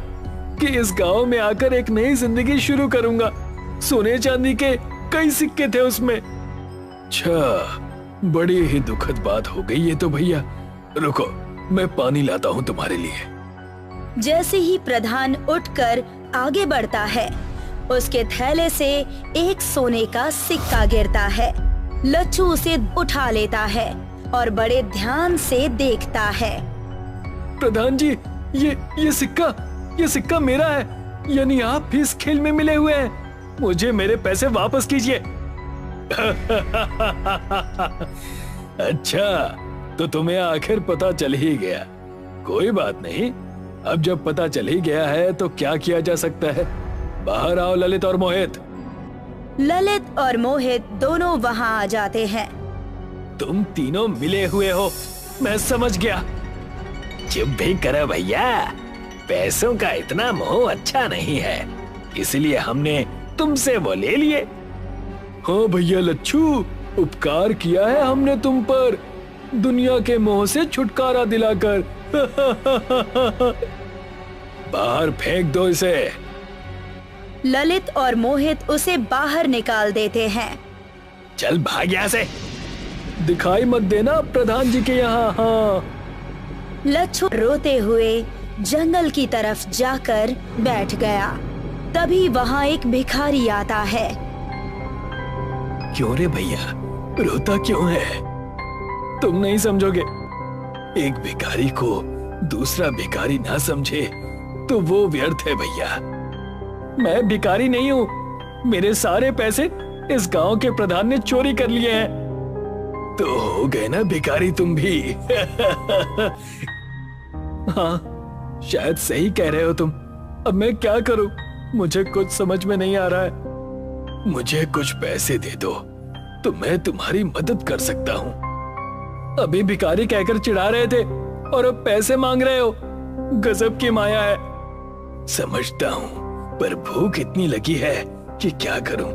कि इस गांव में आकर एक नई जिंदगी शुरू करूंगा। सोने चांदी के कई सिक्के थे उसमें। अच्छा, बड़ी ही दुखद बात हो गई ये तो भैया। रुको, मैं पानी लाता हूँ तुम्हारे लिए। जैसे ही प्रधान उठकर आगे बढ़ता है, उसके थैले से एक सोने का सिक्का गिरता है। लच्छू उसे उठा लेता है और बड़े ध्यान से देखता है। प्रधान जी, ये सिक्का मेरा है, यानी आप भी इस खेल में मिले हुए हैं। मुझे मेरे पैसे वापस कीजिए। अच्छा, तो तुम्हें आखिर पता चल ही गया। कोई बात नहीं, अब जब पता चल ही गया है तो क्या किया जा सकता है। बाहर आओ ललित और मोहित। ललित और मोहित दोनों वहाँ आ जाते हैं। तुम तीनों मिले हुए हो, मैं समझ गया। चुप भी करो भैया, पैसों का इतना मोह अच्छा नहीं है, इसलिए हमने तुमसे वो ले लिए। हाँ भैया लच्छू, उपकार किया है हमने तुम पर, दुनिया के मोह से छुटकारा दिलाकर। बाहर फेंक दो इसे। ललित और मोहित उसे बाहर निकाल देते हैं। चल भाग यहाँ से। दिखाई मत देना प्रधान जी के यहाँ। हाँ। लच्छू रोते हुए जंगल की तरफ जाकर बैठ गया। तभी वहाँ एक भिखारी आता है। क्यों रे भैया, रोता क्यों है? तुम नहीं समझोगे। एक भिखारी को दूसरा भिखारी ना समझे तो वो व्यर्थ है भैया। मैं भिखारी नहीं हूँ। मेरे सारे पैसे इस गांव के प्रधान ने चोरी कर लिए हैं। तो हो गए ना भिखारी तुम भी। हाँ, शायद सही कह रहे हो तुम। अब मैं क्या करूं? मुझे कुछ समझ में नहीं आ रहा है। मुझे कुछ पैसे दे दो तो मैं तुम्हारी मदद कर सकता हूँ। अभी भिखारी कहकर चिढ़ा रहे थे और अब पैसे मांग रहे हो। गजब की माया है। समझता हूँ, पर भूख इतनी लगी है कि क्या करूं।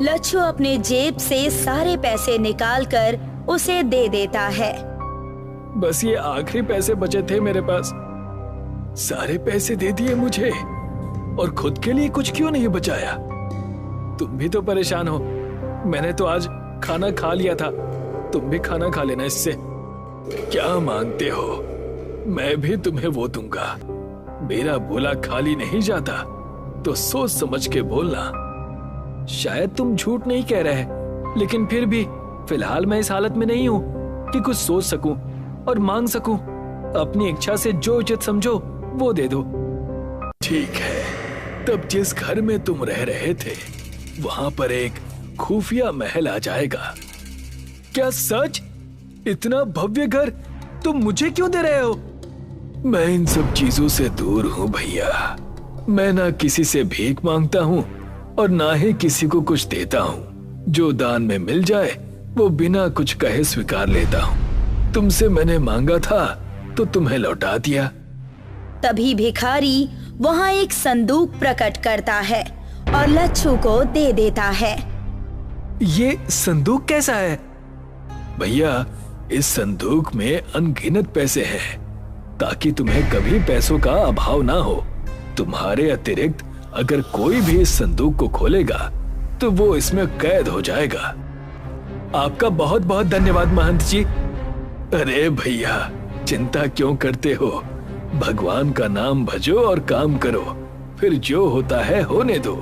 लच्छू अपने जेब से सारे पैसे निकालकर उसे दे देता है। बस ये आखिरी पैसे बचे थे मेरे पास। सारे पैसे दे दिए मुझे और खुद के लिए कुछ क्यों नहीं बचाया? तुम भी तो परेशान हो। मैंने तो आज खाना खा लिया था, तुम भी खाना खा लेना इससे। क्या मांगते हो? मैं भी तुम्हें वो दूंगा। मेरा बोला खाली नहीं जाता, तो सोच समझ के बोलना। शायद तुम झूठ नहीं कह रहे, लेकिन फिर भी फिलहाल मैं इस हालत में नहीं हूँ कि कुछ सोच सकूं और मांग सकूं। अपनी इच्छा से जो उचित समझो वो दे दो। ठीक है, तब जिस घर में तुम रह रहे थे वहां पर एक खुफिया महल आ जाएगा। क्या सच? इतना भव्य घर तुम मुझे क्यों दे रहे हो? मैं इन सब चीजों से दूर हूँ भैया। मैं ना किसी से भीख मांगता हूँ और ना ही किसी को कुछ देता हूँ। जो दान में मिल जाए वो बिना कुछ कहे स्वीकार लेता हूँ। तुमसे मैंने मांगा था तो तुम्हें लौटा दिया। तभी भिखारी वहाँ एक संदूक प्रकट करता है और लच्छू को दे देता है। ये संदूक कैसा है? भैया, इस संदूक में अनगिनत पैसे हैं, ताकि तुम्हें कभी पैसों का अभाव ना हो। तुम्हारे अतिरिक्त अगर कोई भी इस संदूक को खोलेगा तो वो इसमें कैद हो जाएगा। आपका बहुत बहुत धन्यवाद महंत जी। अरे भैया, चिंता क्यों करते हो? भगवान का नाम भजो और काम करो, फिर जो होता है होने दो।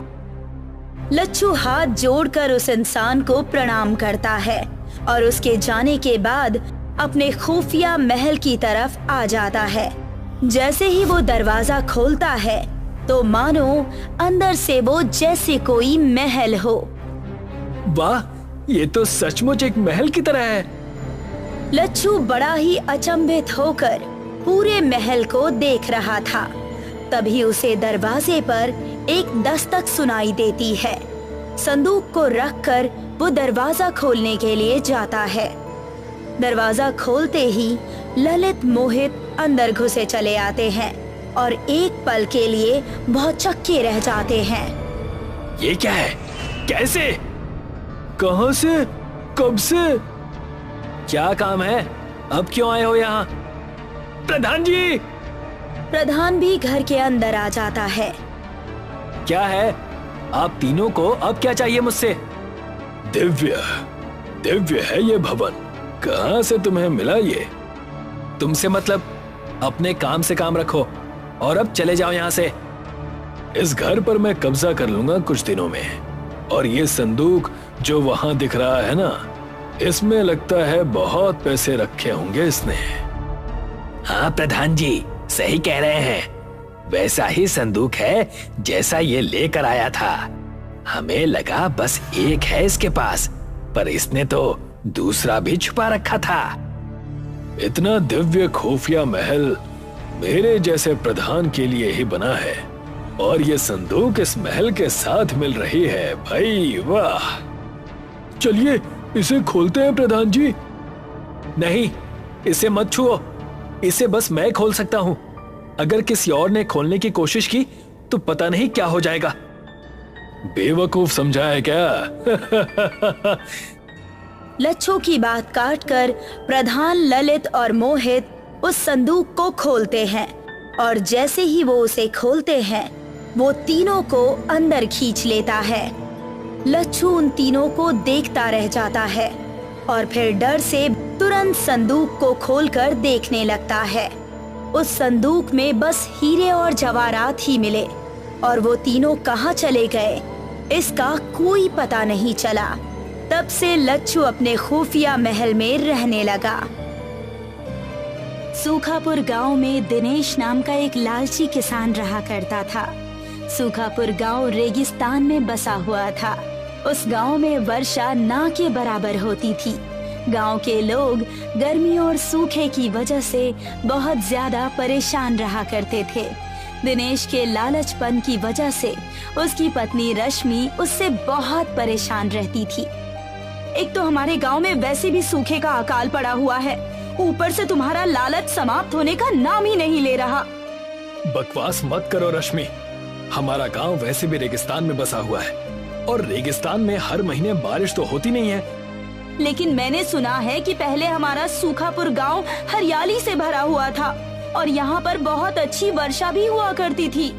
लच्छू हाथ जोड़कर उस इंसान को प्रणाम करता है और उसके जाने के बाद अपने खुफिया महल की तरफ आ जाता है। जैसे ही वो दरवाजा खोलता है तो मानो अंदर से वो जैसे कोई महल हो। वाह, ये तो सचमुच एक महल की तरह है। लच्छू बड़ा ही अचंभित होकर पूरे महल को देख रहा था। तभी उसे दरवाजे पर एक दस्तक सुनाई देती है। संदूक को रखकर वो दरवाजा खोलने के लिए जाता है। दरवाजा खोलते ही ललित मोहित अंदर घुसे चले आते हैं और एक पल के लिए बहुत चक्के रह जाते हैं। ये क्या है? कैसे? कहां से? कब से? क्या काम है? अब क्यों आए हो यहाँ? प्रधान जी! प्रधान भी घर के अंदर आ जाता है। क्या है? आप तीनों को अब क्या चाहिए मुझसे? दिव्य है ये भवन। कहां से तुम्हें मिला ये? तुमसे मतलब? अपने काम से काम रखो और अब चले जाओ यहाँ से। इस घर पर मैं कब्जा कर लूंगा कुछ दिनों में। और ये संदूक जो वहां दिख रहा है ना, इसमें लगता है बहुत पैसे रखे होंगे इसने। हाँ प्रधान जी, सही कह रहे हैं। वैसा ही संदूक है जैसा ये लेकर आया था। हमें लगा बस एक है इसके पास, पर इसने तो दूसरा भी छुपा रखा था। इतना दिव्य खुफिया महल मेरे जैसे प्रधान के लिए ही बना है, और ये संदूक इस महल के साथ मिल रही है। भाई वाह! चलिए इसे खोलते हैं प्रधान जी। नहीं, इसे मत छुओ। इसे बस मैं खोल सकता हूँ। अगर किसी और ने खोलने की कोशिश की तो पता नहीं क्या हो जाएगा। बेवकूफ समझा है क्या? लच्छू की बात काटकर प्रधान, ललित और मोहित उस संदूक को खोलते हैं और जैसे ही वो उसे खोलते हैं वो तीनों को अंदर खींच लेता है। लच्छू उन तीनों को देखता रह जाता है और फिर डर से तुरंत संदूक को खोलकर देखने लगता है। उस संदूक में बस हीरे और जवाहरात ही मिले और वो तीनों कहाँ चले गए इसका कोई पता नहीं चला। तब से लच्छू अपने खुफिया महल में रहने लगा। सूखापुर गांव में दिनेश नाम का एक लालची किसान रहा करता था। सूखापुर गांव रेगिस्तान में बसा हुआ था। उस गांव में वर्षा ना के बराबर होती थी। गांव के लोग गर्मी और सूखे की वजह से बहुत ज्यादा परेशान रहा करते थे। दिनेश के लालचपन की वजह से उसकी पत्नी रश्मि उससे बहुत परेशान रहती थी। एक तो हमारे गांव में वैसे भी सूखे का अकाल पड़ा हुआ है, ऊपर से तुम्हारा लालच समाप्त होने का नाम ही नहीं ले रहा। बकवास मत करो रश्मि, हमारा गांव वैसे भी रेगिस्तान में बसा हुआ है और रेगिस्तान में हर महीने बारिश तो होती नहीं है। लेकिन मैंने सुना है कि पहले हमारा सूखापुर गांव हरियाली से भरा हुआ था और यहाँ पर बहुत अच्छी वर्षा भी हुआ करती थी।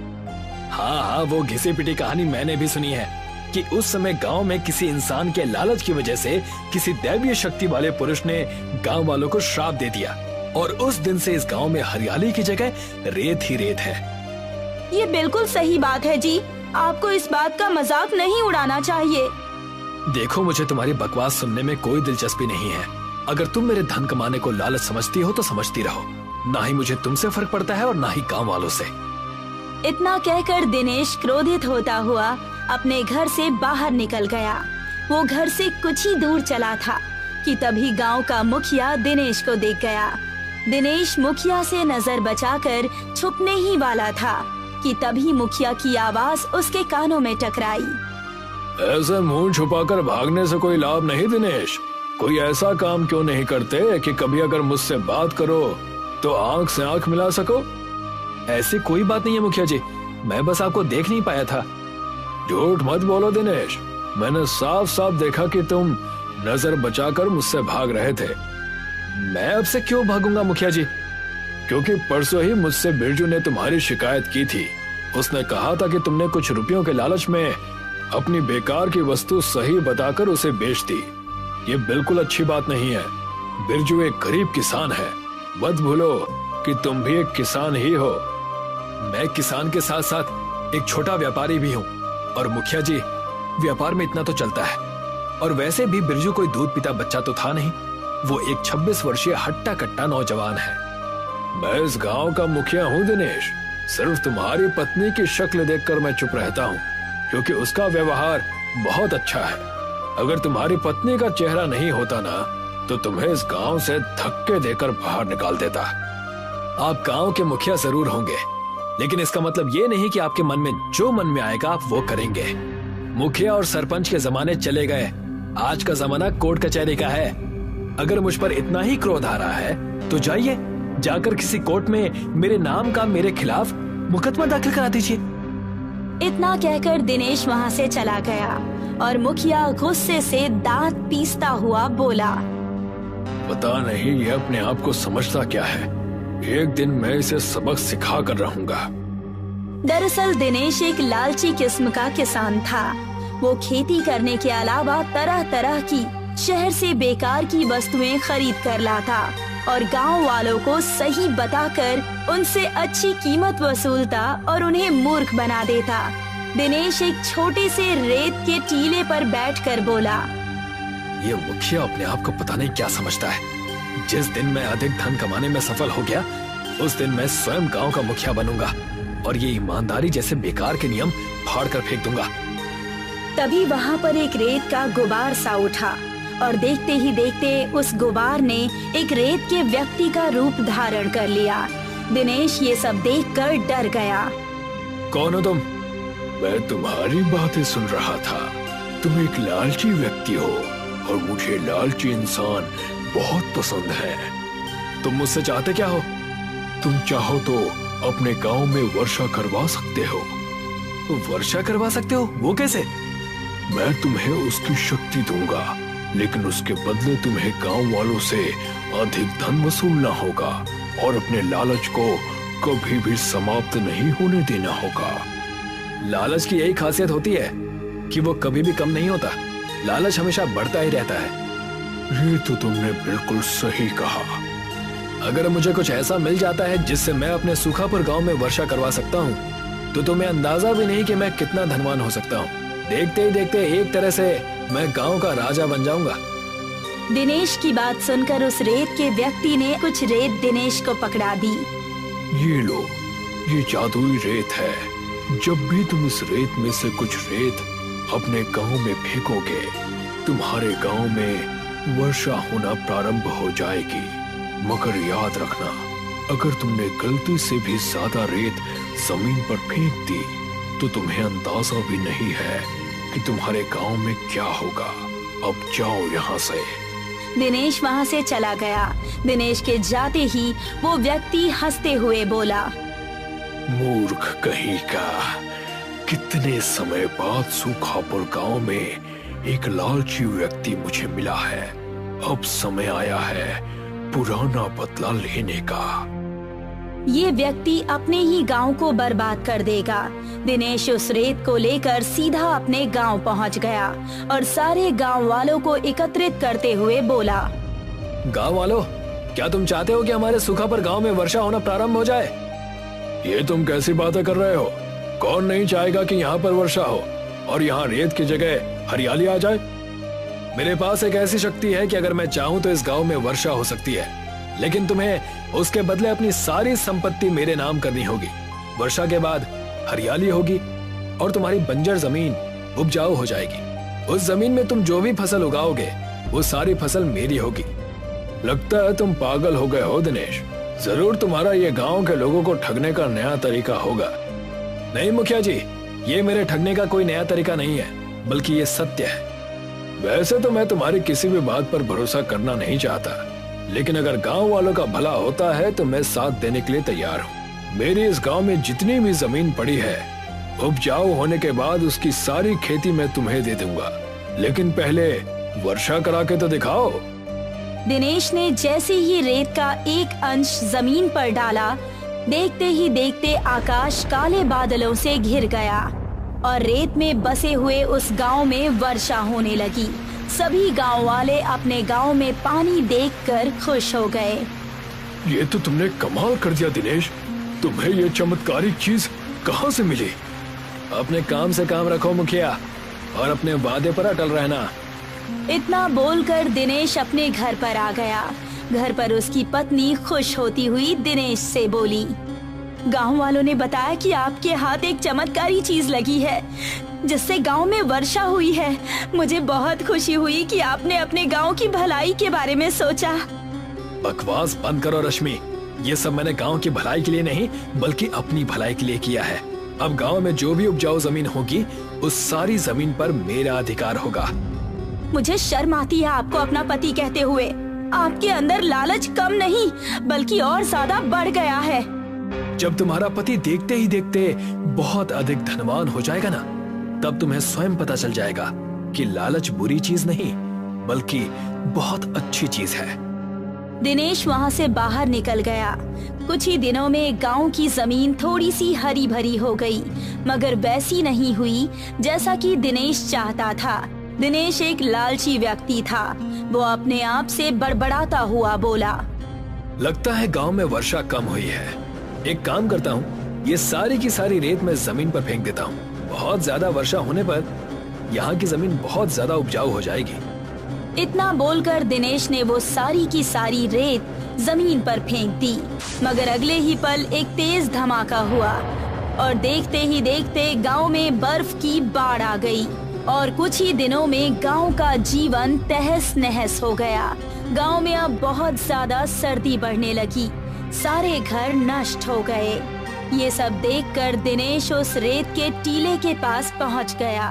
हाँ, वो घिसी पिटी कहानी मैंने भी सुनी है कि उस समय गांव में किसी इंसान के लालच की वजह से किसी दैवीय शक्ति वाले पुरुष ने गांव वालों को श्राप दे दिया और उस दिन से इस गांव में हरियाली की जगह रेत ही रेत है। ये बिल्कुल सही बात है जी, आपको इस बात का मजाक नहीं उड़ाना चाहिए। देखो, मुझे तुम्हारी बकवास सुनने में कोई दिलचस्पी नहीं है। अगर तुम मेरे धन कमाने को लालच समझती हो तो समझती रहो, ना ही मुझे तुमसे फर्क पड़ता है और ना ही गांव वालों से। इतना कहकर दिनेश क्रोधित होता हुआ अपने घर से बाहर निकल गया। वो घर से कुछ ही दूर चला था कि तभी गांव का मुखिया दिनेश को देख गया। दिनेश मुखिया से नजर बचाकर छुपने ही वाला था कि तभी मुखिया की आवाज उसके कानों में टकराई। ऐसे मुंह छुपाकर भागने से कोई लाभ नहीं दिनेश। कोई ऐसा काम क्यों नहीं करते कि कभी अगर मुझसे बात करो तो आंख से आंख मिला सको। ऐसी कोई बात नहीं है मुखिया जी, मैं बस आपको देख नहीं पाया था। झूठ मत बोलो दिनेश, मैंने साफ साफ देखा कि तुम नजर बचाकर मुझसे भाग रहे थे। मैं अब से क्यों भागूंगा मुखिया जी? क्योंकि परसों ही मुझसे बिरजू ने तुम्हारी शिकायत की थी। उसने कहा था कि तुमने कुछ रुपयों के लालच में अपनी बेकार की वस्तु सही बताकर उसे बेच दी। ये बिल्कुल अच्छी बात नहीं है। बिरजू एक गरीब किसान है, मत भूलो कि तुम भी एक किसान ही हो। मैं किसान के साथ साथ एक छोटा व्यापारी भी हूँ। और मुखिया जी, व्यापार में इतना तो चलता है। और वैसे भी बिरजू कोई दूध पीता बच्चा तो था नहीं, वो एक 26 वर्षीय हट्टा कट्टा नौजवान है। मैं इस गांव का मुखिया हूँ दिनेश। सिर्फ तुम्हारी पत्नी की शक्ल देखकर मैं चुप रहता हूँ, क्योंकि उसका व्यवहार बहुत अच्छा है। अगर तुम्हारी पत्नी का चेहरा नहीं होता ना, तो तुम्हें इस गांव से धक्के देकर बाहर निकाल देता। आप गांव के मुखिया जरूर होंगे, लेकिन इसका मतलब ये नहीं कि आपके मन में जो मन में आएगा आप वो करेंगे। मुखिया और सरपंच के जमाने चले गए, आज का जमाना कोर्ट कचहरी का है। अगर मुझ पर इतना ही क्रोध आ रहा है तो जाइए, जाकर किसी कोर्ट में मेरे नाम का मेरे खिलाफ मुकदमा दाखिल करा दीजिए। इतना कहकर दिनेश वहाँ से चला गया और मुखिया गुस्से से दांत पीसता हुआ बोला, पता नहीं ये अपने आप को समझता क्या है। एक दिन मैं इसे सबक सिखा कर रहूंगा। दरअसल दिनेश एक लालची किस्म का किसान था। वो खेती करने के अलावा तरह तरह की शहर से बेकार की वस्तुएं खरीद कर लाता और गांव वालों को सही बताकर उनसे अच्छी कीमत वसूलता और उन्हें मूर्ख बना देता। दिनेश एक छोटे से रेत के टीले पर बैठकर बोला, ये मुखिया अपने आप को पता नहीं क्या समझता है। जिस दिन मैं अधिक धन कमाने में सफल हो गया, उस दिन मैं स्वयं गांव का मुखिया बनूंगा और ये ईमानदारी जैसे बेकार के नियम फाड़ कर फेंक दूंगा। तभी वहाँ पर एक रेत का गुबार सा उठा और देखते ही देखते उस गुबार ने एक रेत के व्यक्ति का रूप धारण कर लिया। दिनेश ये सब देखकर डर गया। कौन हो तुम? मैं तुम्हारी बातें सुन रहा था। तुम एक लालची व्यक्ति हो और मुझे लालची इंसान बहुत पसंद है। तुम मुझसे चाहते क्या हो? तुम चाहो तो अपने गांव में वर्षा करवा सकते हो। वर्षा करवा सकते हो? वो कैसे? मैं तुम्हें उसकी शक्ति दूंगा, लेकिन उसके बदले तुम्हें गांव वालों से अधिक धन वसूलना होगा और अपने लालच को कभी भी समाप्त नहीं होने देना होगा। लालच की यही खासियत होती है कि वो कभी भी कम नहीं होता। लालच हमेशा बढ़ता ही रहता है। ये तो तुमने बिल्कुल सही कहा। अगर मुझे कुछ ऐसा मिल जाता है जिससे मैं अपने सूखापुर गांव में वर्षा करवा सकता हूँ, तो तुम्हें अंदाजा भी नहीं कि मैं कितना धनवान हो सकता हूँ। देखते ही देखते एक तरह से मैं गांव का राजा बन जाऊंगा। दिनेश की बात सुनकर उस रेत के व्यक्ति ने कुछ रेत दिनेश को पकड़ा दी। ये लो, ये जादुई रेत है। जब भी तुम इस रेत में से कुछ रेत अपने गांव में फेंकोगे, तुम्हारे गांव में वर्षा होना प्रारंभ हो जाएगी। मगर याद रखना, अगर तुमने गलती से भी ज्यादा रेत जमीन पर फेंक दी, तो तुम्हें अंदाजा भी नहीं है कि तुम्हारे गांव में क्या होगा। अब जाओ यहाँ से। दिनेश वहाँ से चला गया। दिनेश के जाते ही वो व्यक्ति हंसते हुए बोला, मूर्ख कहीं का, कितने समय बाद सूखापुर गांव में एक लालची व्यक्ति मुझे मिला है। अब समय आया है पुराना बदला लेने का। ये व्यक्ति अपने ही गांव को बर्बाद कर देगा। दिनेश उस रेत को लेकर सीधा अपने गांव पहुंच गया और सारे गांव वालों को एकत्रित करते हुए बोला, गांव वालों, क्या तुम चाहते हो कि हमारे सूखापुर गांव में वर्षा होना प्रारंभ हो जाए? ये तुम कैसी बातें कर रहे हो? कौन नहीं चाहेगा कि यहाँ पर वर्षा हो और यहाँ रेत की जगह हरियाली आ जाए? मेरे पास एक ऐसी शक्ति है कि अगर मैं चाहूँ तो इस गांव में वर्षा हो सकती है, लेकिन तुम्हें उसके बदले अपनी सारी संपत्ति मेरे नाम करनी होगी। वर्षा के बाद हरियाली होगी और तुम्हारी बंजर जमीन उपजाऊ हो जाएगी। उस जमीन में तुम जो भी फसल उगाओगे वो सारी फसल मेरी होगी। लगता है तुम पागल हो गए हो दिनेश। जरूर तुम्हारा ये गांव के लोगों को ठगने का नया तरीका होगा। नहीं मुखिया जी, ये मेरे ठगने का कोई नया तरीका नहीं है, बल्कि ये सत्य है। वैसे तो मैं तुम्हारी किसी भी बात पर भरोसा करना नहीं चाहता, लेकिन अगर गांव वालों का भला होता है तो मैं साथ देने के लिए तैयार हूँ। मेरी इस गांव में जितनी भी जमीन पड़ी है, उपजाऊ होने के बाद उसकी सारी खेती मैं तुम्हें दे दूंगा, लेकिन पहले वर्षा करा के तो दिखाओ। दिनेश ने जैसे ही रेत का एक अंश जमीन पर डाला, देखते ही देखते आकाश काले बादलों से घिर गया और रेत में बसे हुए उस गांव में वर्षा होने लगी। सभी गांव वाले अपने गांव में पानी देखकर खुश हो गए। ये तो तुमने कमाल कर दिया दिनेश। तुम्हें ये चमत्कारिक चीज कहाँ से मिली? अपने काम से काम रखो मुखिया, और अपने वादे पर अटल रहना। इतना बोलकर दिनेश अपने घर पर आ गया। घर पर उसकी पत्नी खुश होती हुई दिनेश से बोली, गांव वालों ने बताया कि आपके हाथ एक चमत्कारी चीज लगी है जिससे गांव में वर्षा हुई है। मुझे बहुत खुशी हुई कि आपने अपने गांव की भलाई के बारे में सोचा। बकवास बंद करो रश्मि। ये सब मैंने गांव की भलाई के लिए नहीं, बल्कि अपनी भलाई के लिए किया है। अब गांव में जो भी उपजाऊ जमीन होगी, उस सारी जमीन पर मेरा अधिकार होगा। मुझे शर्म आती है आपको अपना पति कहते हुए। आपके अंदर लालच कम नहीं बल्कि और ज्यादा बढ़ गया है। जब तुम्हारा पति देखते ही देखते बहुत अधिक धनवान हो जाएगा ना, तब तुम्हें स्वयं पता चल जाएगा कि लालच बुरी चीज नहीं, बल्कि बहुत अच्छी चीज है। दिनेश वहाँ से बाहर निकल गया। कुछ ही दिनों में गांव की जमीन थोड़ी सी हरी भरी हो गई, मगर वैसी नहीं हुई जैसा कि दिनेश चाहता था। दिनेश एक लालची व्यक्ति था। वो अपने आप से बड़बड़ाता हुआ बोला, लगता है गांव में वर्षा कम हुई है। एक काम करता हूँ, ये सारी की सारी रेत मैं जमीन पर फेंक देता हूँ। बहुत ज्यादा वर्षा होने पर यहाँ की जमीन बहुत ज्यादा उपजाऊ हो जाएगी। इतना बोलकर दिनेश ने वो सारी की सारी रेत जमीन पर फेंक दी, मगर अगले ही पल एक तेज धमाका हुआ और देखते ही देखते गांव में बर्फ की बाढ़ आ गई और कुछ ही दिनों में गांव का जीवन तहस नहस हो गया। गांव में अब बहुत ज्यादा सर्दी बढ़ने लगी। सारे घर नष्ट हो गए। ये सब देखकर दिनेश उस रेत के टीले के पास पहुंच गया।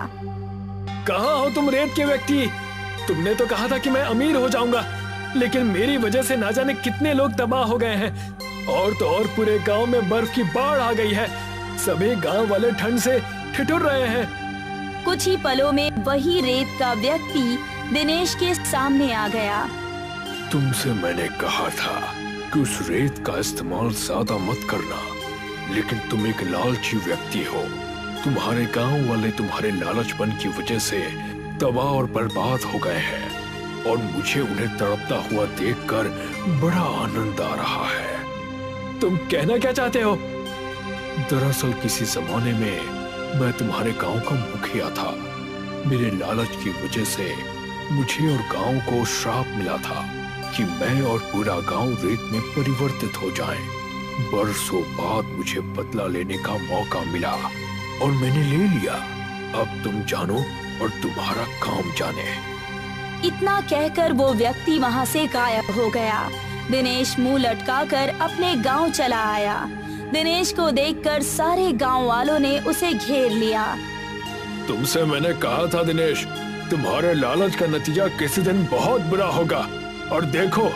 कहाँ हो तुम रेत के व्यक्ति? तुमने तो कहा था कि मैं अमीर हो जाऊंगा, लेकिन मेरी वजह से ना जाने कितने लोग तबाह हो गए हैं। और तो और पूरे गांव में बर्फ की बाढ़ आ गई है। सभी गांव वाले ठंड से ठिठुर रहे हैं। कुछ ही पलों में वही रेत का व्यक्ति दिनेश के सामने आ गया। तुमसे मैंने कहा था कि उस रेत का इस्तेमाल ज्यादा मत करना, लेकिन तुम एक लालची व्यक्ति हो। तुम्हारे गांव वाले तुम्हारे लालचपन की वजह से तबाह और बर्बाद हो गए हैं और मुझे उन्हें तड़पता हुआ देखकर बड़ा आनंद आ रहा है। तुम कहना क्या चाहते हो? दरअसल किसी जमाने में मैं तुम्हारे गांव का मुखिया था। मेरे लालच की वजह से मुझे और गांव को श्राप मिला था कि मैं और पूरा गांव रेत में परिवर्तित हो जाएं। बरसों बाद मुझे बदला लेने का मौका मिला और मैंने ले लिया। अब तुम जानो और तुम्हारा काम जाने। इतना कहकर वो व्यक्ति वहाँ से गायब हो गया। दिनेश मुंह लटकाकर अपने गांव चला आया। दिनेश को देखकर सारे गांव वालों ने उसे घेर लिया। तुमसे मैंने कहा था दिनेश, तुम्हारे लालच का नतीजा किसी दिन बहुत बुरा होगा। और देखो,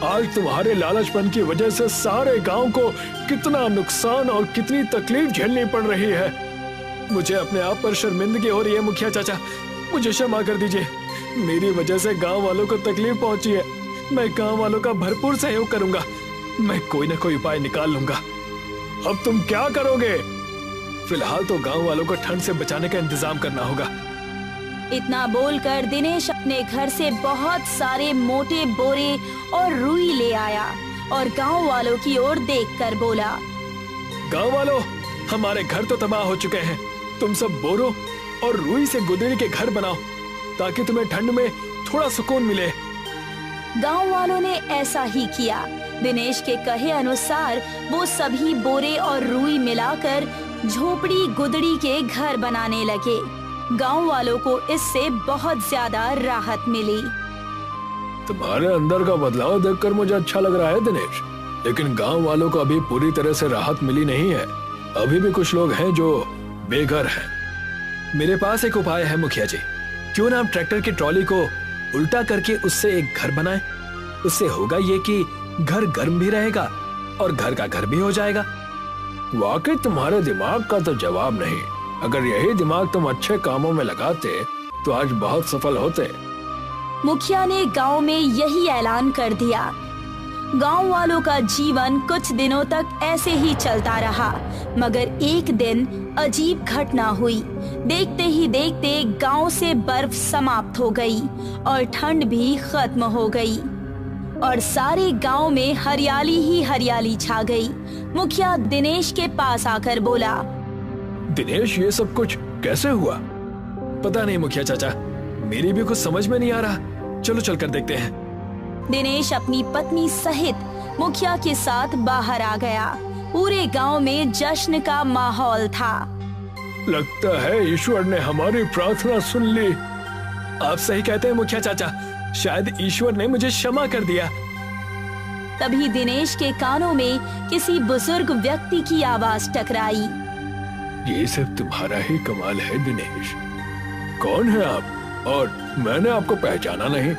आज तुम्हारे लालचपन की वजह से सारे गांव को कितना नुकसान और कितनी तकलीफ झेलनी पड़ रही है। मुझे अपने आप पर शर्मिंदगी हो रही है मुखिया चाचा, मुझे क्षमा कर दीजिए। मेरी वजह से गांव वालों को तकलीफ पहुंची है। मैं गांव वालों का भरपूर सहयोग करूंगा। मैं कोई ना कोई उपाय निकाल लूंगा। अब तुम क्या करोगे? फिलहाल तो गांव वालों को ठंड से बचाने का इंतजाम करना होगा। इतना बोलकर दिनेश अपने घर से बहुत सारे मोटे बोरे और रुई ले आया और गांव वालों की ओर देखकर बोला, गांव वालों, हमारे घर तो तबाह हो चुके हैं। तुम सब बोरों और रुई से गुदड़ी के घर बनाओ ताकि तुम्हें ठंड में थोड़ा सुकून मिले। गांव वालों ने ऐसा ही किया। दिनेश के कहे अनुसार वो सभी बोरे और रुई मिलाकर झोपड़ी गुदड़ी के घर बनाने लगे। गांव वालों को इससे बहुत ज्यादा राहत मिली। तुम्हारे अंदर का बदलाव देखकर मुझे अच्छा लग रहा है दिनेश, लेकिन गांव वालों को अभी पूरी तरह से राहत मिली नहीं है। अभी भी कुछ लोग हैं जो बेघर हैं। मेरे पास एक उपाय है मुखिया जी। क्यों ना हम ट्रैक्टर की ट्रॉली को उल्टा करके उससे एक घर बनाएं। उससे होगा ये कि घर गर्म भी रहेगा और घर का घर भी हो जाएगा। वाकई तुम्हारे दिमाग का तो जवाब नहीं। अगर यही दिमाग तुम अच्छे कामों में लगाते तो आज बहुत सफल होते। मुखिया ने गांव में यही ऐलान कर दिया। गांव वालों का जीवन कुछ दिनों तक ऐसे ही चलता रहा, मगर एक दिन अजीब घटना हुई। देखते ही देखते गांव से बर्फ समाप्त हो गई और ठंड भी खत्म हो गई और सारे गांव में हरियाली ही हरियाली छा गई। मुखिया दिनेश के पास आकर बोला, दिनेश, ये सब कुछ कैसे हुआ? पता नहीं मुखिया चाचा, मेरी भी कुछ समझ में नहीं आ रहा। चलो चलकर देखते हैं। दिनेश अपनी पत्नी सहित मुखिया के साथ बाहर आ गया। पूरे गांव में जश्न का माहौल था। लगता है ईश्वर ने हमारी प्रार्थना सुन ली। आप सही कहते हैं मुखिया चाचा, शायद ईश्वर ने मुझे क्षमा कर दिया। तभी दिनेश के कानों में किसी बुजुर्ग व्यक्ति की आवाज टकराई। ये सब तुम्हारा ही कमाल है दिनेश। कौन है आप? और मैंने आपको पहचाना नहीं।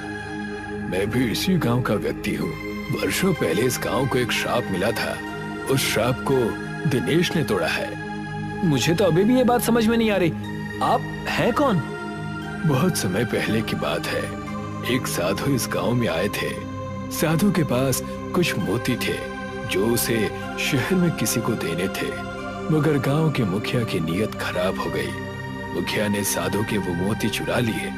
मैं भी इसी गांव का व्यक्ति हूँ। वर्षों पहले इस गांव को एक श्राप मिला था। उस श्राप को दिनेश ने तोड़ा है। मुझे तो अभी भी ये बात समझ में नहीं आ रही। आप हैं कौन? बहुत समय पहले की बात है। एक साधु इस गांव में आए थे। साधु के पास कुछ मोती थे जो उसे शहर में किसी को देने थे, मगर गांव के मुखिया की नीयत खराब हो गई। मुखिया ने साधु के वो मोती चुरा लिए।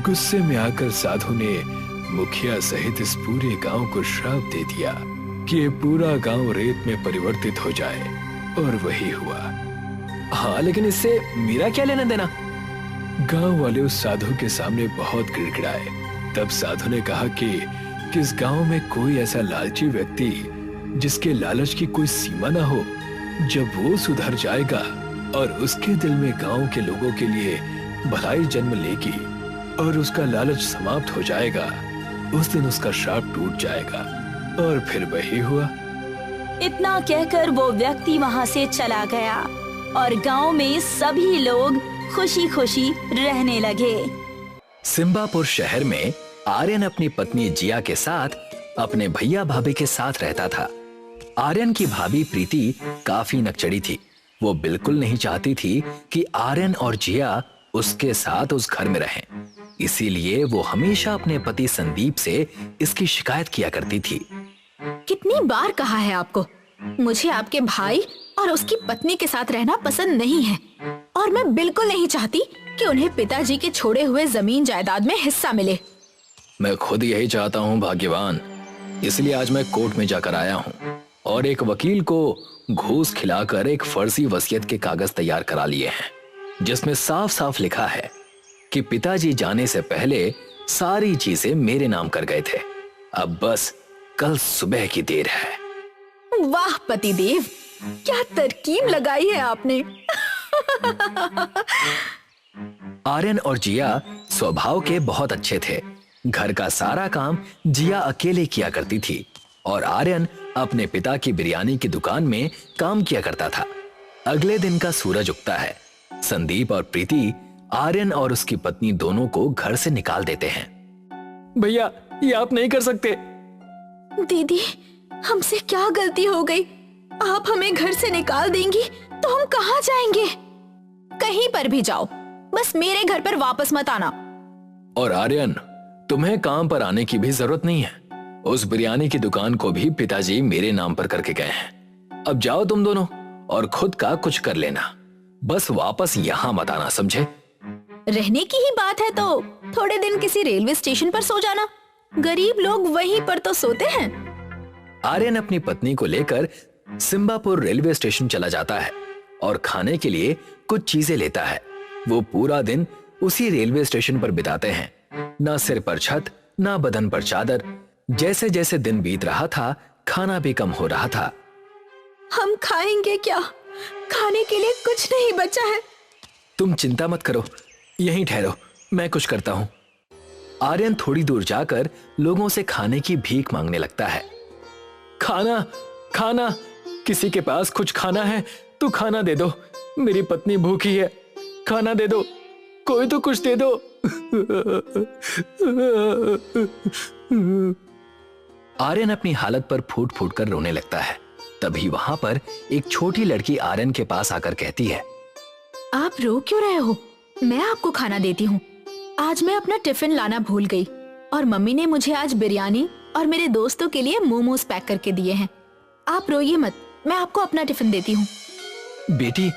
गुस्से में आकर साधु ने मुखिया सहित इस पूरे गांव को श्राप दे दिया कि ये पूरा गांव रेत में परिवर्तित हो जाए, और वही हुआ। हाँ, लेकिन इससे मेरा क्या लेना देना? गांव वाले उस साधु के सामने बहुत गिड़गिड़ाए। तब साधु ने कहा कि इस गांव में कोई ऐसा लालची व्यक्ति जिसके लालच की कोई सीमा ना हो, जब वो सुधर जाएगा और उसके दिल में गांव के लोगों के लिए भलाई जन्म लेगी और उसका लालच समाप्त हो जाएगा, उस दिन उसका श्राप टूट जाएगा। और फिर वही हुआ। इतना कहकर वो व्यक्ति वहाँ से चला गया और गांव में सभी लोग खुशी खुशी रहने लगे। सिम्बापुर शहर में आर्यन अपनी पत्नी जिया के साथ अपने भैया भाभी के साथ रहता था। आर्यन की भाभी प्रीति काफी नकचड़ी थी। वो बिल्कुल नहीं चाहती थी कि आर्यन और जिया उसके साथ उस घर में रहें। इसीलिए वो हमेशा अपने पति संदीप से इसकी शिकायत किया करती थी। कितनी बार कहा है आपको, मुझे आपके भाई और उसकी पत्नी के साथ रहना पसंद नहीं है। और और मैं बिल्कुल नहीं चाहती कि उन्हें पिताजी के छोड़े हुए जमीन जायदाद में हिस्सा मिले। मैं खुद यही चाहता हूँ भाग्यवान, इसलिए आज मैं कोर्ट में जाकर आया हूँ और एक वकील को घूस खिलाकर एक फर्जी वसीयत के कागज तैयार करा लिए हैं, जिसमें साफ साफ लिखा है कि पिताजी जाने से पहले सारी चीजें मेरे नाम कर गए थे। अब बस कल सुबह की देर है। वाह पतिदेव, क्या तरकीब लगाई है आपने। आर्यन और जिया स्वभाव के बहुत अच्छे थे। घर का सारा काम जिया अकेले किया करती थी और आर्यन अपने पिता की बिरयानी की दुकान में काम किया करता था। अगले दिन का सूरज उगता है। संदीप और प्रीति आर्यन और उसकी पत्नी दोनों को घर से निकाल देते हैं। भैया, ये आप नहीं कर सकते। दीदी, हमसे क्या गलती हो गई? आप हमें घर से निकाल देंगी तो हम कहाँ जाएंगे? कहीं पर भी जाओ, बस मेरे घर पर वापस मत आना। और आर्यन, तुम्हें काम पर आने की भी जरूरत नहीं है। उस बिरयानी की दुकान को भी पिताजी मेरे नाम पर करके गए हैं। अब जाओ तुम दोनों और खुद का कुछ कर लेना, बस वापस यहाँ मत आना, समझे? रहने की ही बात है तो थोड़े दिन किसी रेलवे स्टेशन पर सो जाना। गरीब लोग वहीं पर तो सोते हैं। आर्यन अपनी पत्नी को लेकर सिम्बापुर रेलवे स्टेशन चला जाता है और खाने के लिए कुछ चीजें लेता है। वो पूरा दिन उसी रेलवे स्टेशन पर बिताते हैं। ना सिर पर छत, ना बदन पर चादर। जैसे जैसे दिन बीत रहा था, खाना भी कम हो रहा था। हम खाएंगे क्या? खाने के लिए कुछ नहीं बचा है। तुम चिंता मत करो, यहीं ठहरो, मैं कुछ करता हूँ। आर्यन थोड़ी दूर जाकर लोगों से खाने की भीख मांगने लगता है। खाना, खाना, किसी के पास कुछ खाना है तो खाना दे दो। मेरी पत्नी भूखी है, खाना दे दो, कोई तो कुछ दे दो। आर्यन अपनी हालत पर फूट फूट कर रोने लगता है। तभी वहां पर एक छोटी लड़की आर्यन के पास आकर कहती है, आप रो क्यों रहे हो? मैं आपको खाना देती हूँ। आज मैं अपना टिफिन लाना भूल गई और मम्मी ने मुझे आज बिरयानी और मेरे दोस्तों के लिए मोमोज पैक करके दिए हैं। आप रोइए मत, मैं आपको अपना टिफिन देती हूँ। बेटी,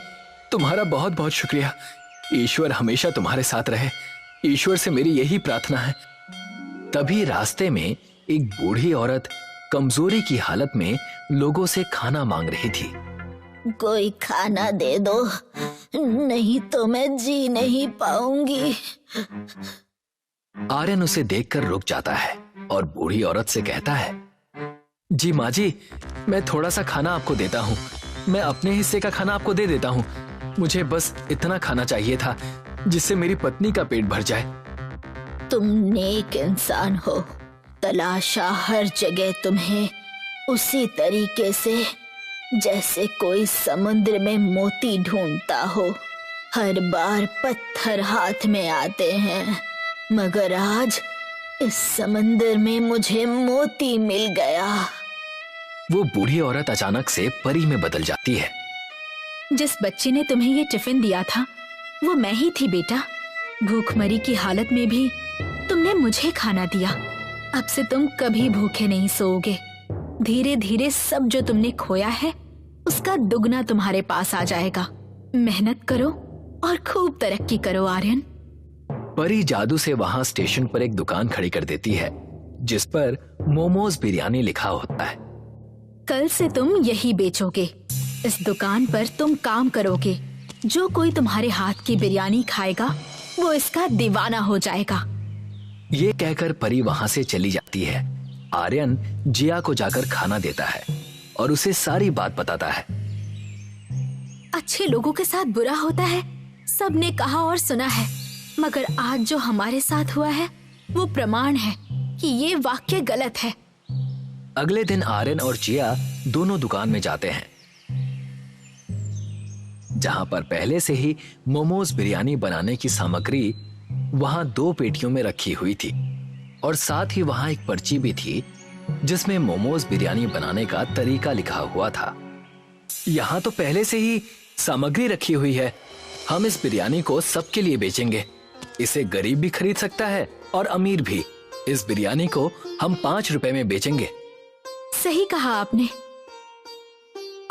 तुम्हारा बहुत बहुत शुक्रिया। ईश्वर हमेशा तुम्हारे साथ रहे। ईश्वर से मेरी यही प्रार्थना है। तभी रास्ते में एक बूढ़ी औरत कमजोरी की हालत में लोगों से खाना मांग रही थी। कोई खाना दे दो, नहीं तो मैं जी नहीं पाऊंगी। आर्यन उसे देखकर रुक जाता है और बूढ़ी औरत से कहता है, जी माँ जी, मैं थोड़ा सा खाना आपको देता हूँ। मैं अपने हिस्से का खाना आपको दे देता हूँ। मुझे बस इतना खाना चाहिए था जिससे मेरी पत्नी का पेट भर जाए। तुम नेक इंसान हो। तलाशा हर जगह तुम्हें उसी तरीके से जैसे कोई समुद्र में मोती ढूंढता हो। हर बार पत्थर हाथ में आते हैं, मगर आज इस समंदर में मुझे मोती मिल गया। वो बूढ़ी औरत अचानक से परी में बदल जाती है। जिस बच्चे ने तुम्हें ये टिफिन दिया था वो मैं ही थी बेटा। भूखमरी की हालत में भी तुमने मुझे खाना दिया। अब से तुम कभी भूखे नहीं सोओगे। धीरे धीरे सब जो तुमने खोया है उसका दुगना तुम्हारे पास आ जाएगा। मेहनत करो और खूब तरक्की करो आर्यन। परी जादू से वहां स्टेशन पर एक दुकान खड़ी कर देती है जिस पर मोमोज बिरयानी लिखा होता है। कल से तुम यही बेचोगे। इस दुकान पर तुम काम करोगे। जो कोई तुम्हारे हाथ की बिरयानी खाएगा वो इसका दीवाना हो जाएगा। ये कहकर परी वहां से चली जाती है। आर्यन जिया को जाकर खाना देता है और उसे सारी बात बताता है। अच्छे लोगों के साथ बुरा होता है, सबने कहा और सुना है, मगर आज जो हमारे साथ हुआ है वो प्रमाण है कि ये वाक्य गलत है। अगले दिन आर्यन और जिया दोनों दुकान में जाते हैं जहां पर पहले से ही मोमोज बिरयानी बनाने की सामग्री वहां 2 पेटियों में रखी हुई थी और साथ ही वहां एक पर्ची भी थी जिसमें मोमोज बिरयानी बनाने का तरीका लिखा हुआ था। यहाँ तो पहले से ही सामग्री रखी हुई है। हम इस बिरयानी को सबके लिए बेचेंगे। इसे गरीब भी खरीद सकता है और अमीर भी। इस बिरयानी को हम 5 रुपए में बेचेंगे। सही कहा आपने।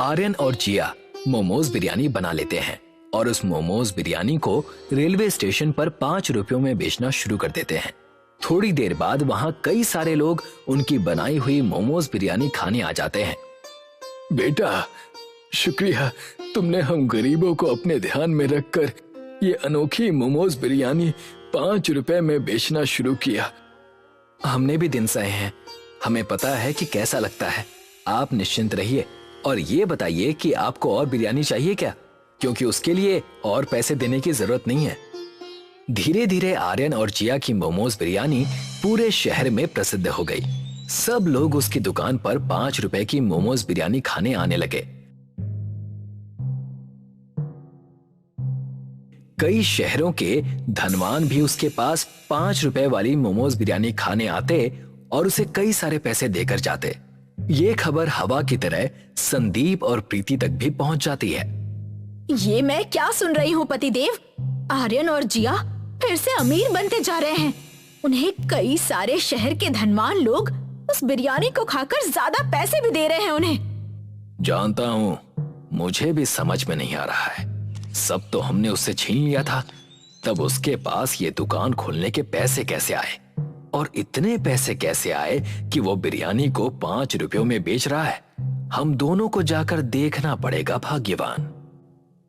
आर्यन और जिया मोमोज बिरयानी बना लेते हैं और उस मोमोज बिरयानी को रेलवे स्टेशन पर 5 रुपयों में बेचना शुरू कर देते हैं। थोड़ी देर बाद वहां कई सारे लोग उनकी बनाई हुई मोमोज बिरयानी खाने आ जाते हैं। बेटा, शुक्रिया, तुमने हम गरीबों को अपने ध्यान में रखकर ये अनोखी मोमोज बिरयानी 5 रुपए में बेचना शुरू किया। हमने भी दिन सहे हैं, हमें पता है कि कैसा लगता है। आप निश्चिंत रहिए और ये बताइए कि आपको और बिरयानी चाहिए क्या, क्योंकि उसके लिए और पैसे देने की जरूरत नहीं है। धीरे धीरे आर्यन और जिया की मोमोज बिरयानी पूरे शहर में प्रसिद्ध हो गई। सब लोग उसकी दुकान पर 5 रुपए की मोमोज बिरयानी खाने आने लगे। कई शहरों के धनवान भी उसके पास 5 रुपए वाली मोमोज बिरयानी खाने आते और उसे कई सारे पैसे देकर जाते। ये खबर हवा की तरह संदीप और प्रीति तक भी पहुंच जाती है। ये मैं क्या सुन रही हूँ पतिदेव? आर्यन और जिया फिर से अमीर बनते जा रहे हैं। उन्हें कई सारे शहर के धनवान लोग उस बिरयानी को खाकर ज्यादा पैसे भी दे रहे हैं उन्हें। जानता हूँ, मुझे भी समझ में नहीं आ रहा है। सब तो हमने उससे छीन लिया था, तब उसके पास ये दुकान खोलने के पैसे कैसे आए, और इतने पैसे कैसे आए कि वो बिरयानी को 5 रुपयों में बेच रहा है। हम दोनों को जाकर देखना पड़ेगा भाग्यवान।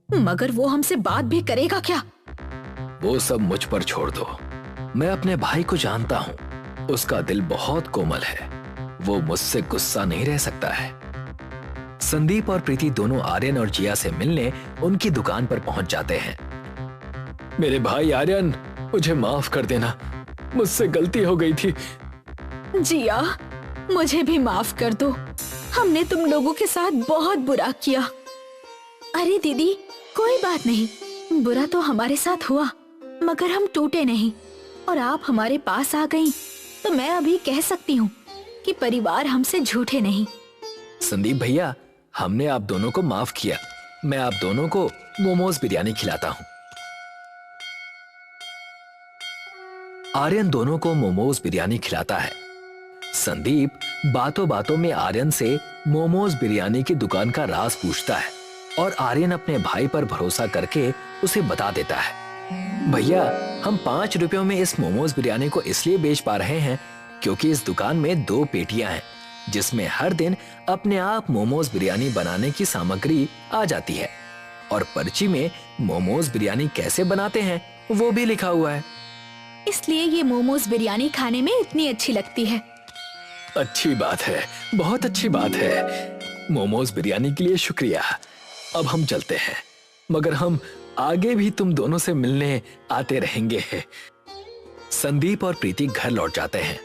मगर वो हमसे बात भी करेगा क्या? वो सब मुझ पर छोड़ दो। मैं अपने भाई को जानता हूँ, उसका दिल बहुत कोमल है, वो मुझसे गुस्सा नहीं रह सकता है। संदीप और प्रीति दोनों आर्यन और जिया से मिलने उनकी दुकान पर पहुंच जाते हैं। मेरे भाई आर्यन, मुझे माफ कर देना, मुझसे गलती हो गई थी। जिया, मुझे भी माफ कर दो, हमने तुम लोगों के साथ बहुत बुरा किया। अरे दीदी, कोई बात नहीं, बुरा तो हमारे साथ हुआ मगर हम टूटे नहीं और आप हमारे पास आ गईं, तो मैं अभी कह सकती हूँ कि परिवार हमसे झूठे नहीं। संदीप भैया, हमने आप दोनों को माफ किया। मैं आप दोनों को मोमोज बिरयानी खिलाता हूँ। आर्यन दोनों को मोमोज बिरयानी खिलाता है। संदीप बातों बातों में आर्यन से मोमोज बिरयानी की दुकान का राज पूछता है और आर्यन अपने भाई पर भरोसा करके उसे बता देता है। भैया, हम 5 रुपयों में इस मोमोज बिरयानी को इसलिए बेच पा रहे हैं क्योंकि इस दुकान में 2 पेटियां हैं जिसमें हर दिन अपने आप मोमोज बिरयानी बनाने की सामग्री आ जाती है, और पर्ची में मोमोज बिरयानी कैसे बनाते हैं वो भी लिखा हुआ है। इसलिए ये मोमोज बिरयानी खाने में इतनी अच्छी लगती है। अच्छी बात है, बहुत अच्छी बात है। मोमोज बिरयानी के लिए शुक्रिया। अब हम चलते हैं, मगर हम आगे भी तुम दोनों से मिलने आते रहेंगे। संदीप और प्रीति घर लौट जाते हैं।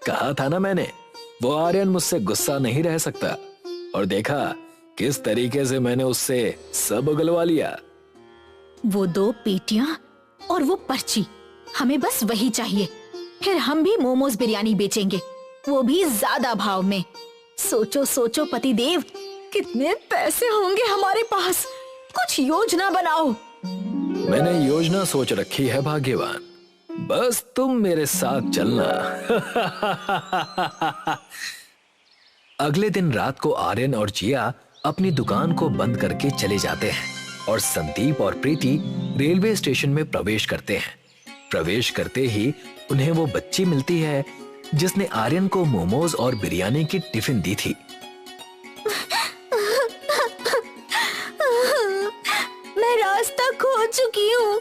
कहा था ना मैंने, वो आर्यन मुझसे गुस्सा नहीं रह सकता, और देखा किस तरीके से मैंने उससे सब उगलवा लिया। वो 2 पेटियां और वो पर्ची, हमें बस वही चाहिए, फिर हम भी मोमोज बिरयानी बेचेंगे, वो भी ज्यादा भाव में। सोचो सोचो पतिदेव, कितने पैसे होंगे हमारे पास, कुछ योजना बनाओ। मैंने योजना सोच रखी है भाग्यवान, बस तुम मेरे साथ चलना। अगले दिन रात को आर्यन और जिया अपनी दुकान को बंद करके चले जाते हैं और संदीप और प्रीति रेलवे स्टेशन में प्रवेश करते हैं। प्रवेश करते ही उन्हें वो बच्ची मिलती है जिसने आर्यन को मोमोज और बिरयानी की टिफिन दी थी। मैं रास्ता खो चुकी हूँ।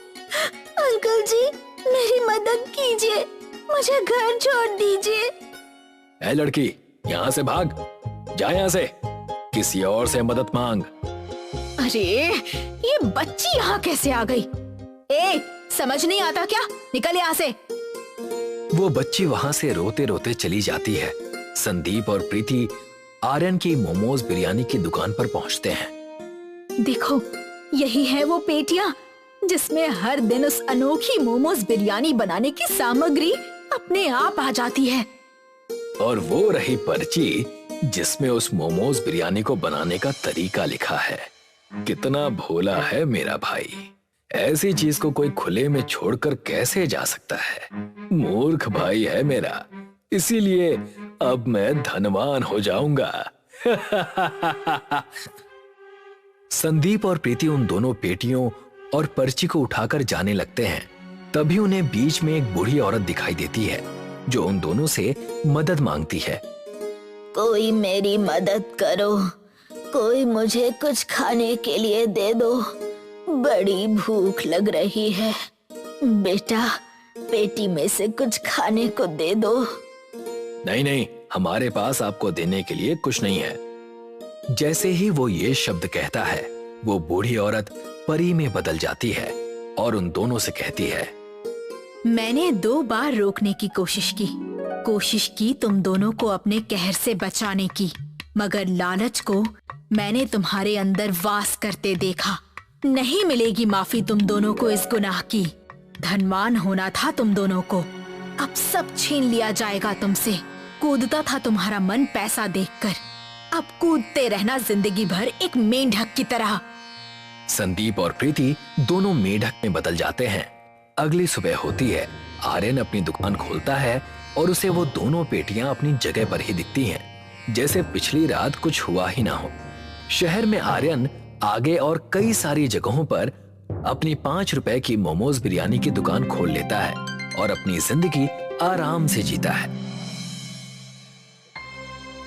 अंकल जी, मेरी मदद कीजिए, मुझे घर छोड़ दीजिए। ए लड़की, यहाँ से भाग, जा यहाँ से, किसी और से मदद मांग। अरे, ये बच्ची यहाँ कैसे आ गई? ए, समझ नहीं आता क्या? निकल यहाँ से। वो बच्ची वहां से रोते रोते चली जाती है। संदीप और प्रीति आर्यन की मोमोज बिरयानी की दुकान पर पहुंचते हैं। देखो, यही है वो पेटियां जिसमें हर दिन उस अनोखी मोमोज बिरयानी बनाने की सामग्री अपने आप आ जाती है। और वो रही पर्ची जिसमें उस मोमोज बिरयानी को बनाने का तरीका लिखा है। कितना भोला है मेरा भाई, ऐसी चीज को कोई खुले में छोड़कर कैसे जा सकता है। मूर्ख भाई है मेरा, इसीलिए अब मैं धनवान हो जाऊंगा। संदीप और प्रीति उन दोनों पेटियों और पर्ची को उठाकर जाने लगते हैं। तभी उन्हें बीच में एक बूढ़ी औरत दिखाई देती है जो उन दोनों से मदद मांगती है। कोई मेरी मदद करो, कोई मुझे कुछ खाने के लिए दे दो, बड़ी भूख लग रही है। बेटा, पेटी में से कुछ खाने को दे दो। नहीं नहीं, हमारे पास आपको देने के लिए कुछ नहीं है। जैसे ही वो ये शब्द कहता है, वो बूढ़ी औरत परी में बदल जाती है और उन दोनों से कहती है, मैंने 2 बार रोकने की कोशिश की तुम दोनों को अपने कहर से बचाने की, मगर लालच को मैंने तुम्हारे अंदर वास करते देखा। नहीं मिलेगी माफी तुम दोनों को इस गुनाह की। धनवान होना था तुम दोनों को, अब सब छीन लिया जाएगा तुमसे। कूदता था तुम्हारा मन पैसा देखकर, अब कूदते रहना जिंदगी भर एक मेंढक की तरह। संदीप और प्रीति दोनों मेढक में बदल जाते हैं। अगली सुबह होती है, आर्यन अपनी दुकान खोलता है और उसे वो दोनों पेटियां अपनी जगह पर ही दिखती हैं, जैसे पिछली रात कुछ हुआ ही ना हो। शहर में आर्यन आगे और कई सारी जगहों पर अपनी 5 रुपए की मोमोज बिरयानी की दुकान खोल लेता है और अपनी जिंदगी आराम से जीता है।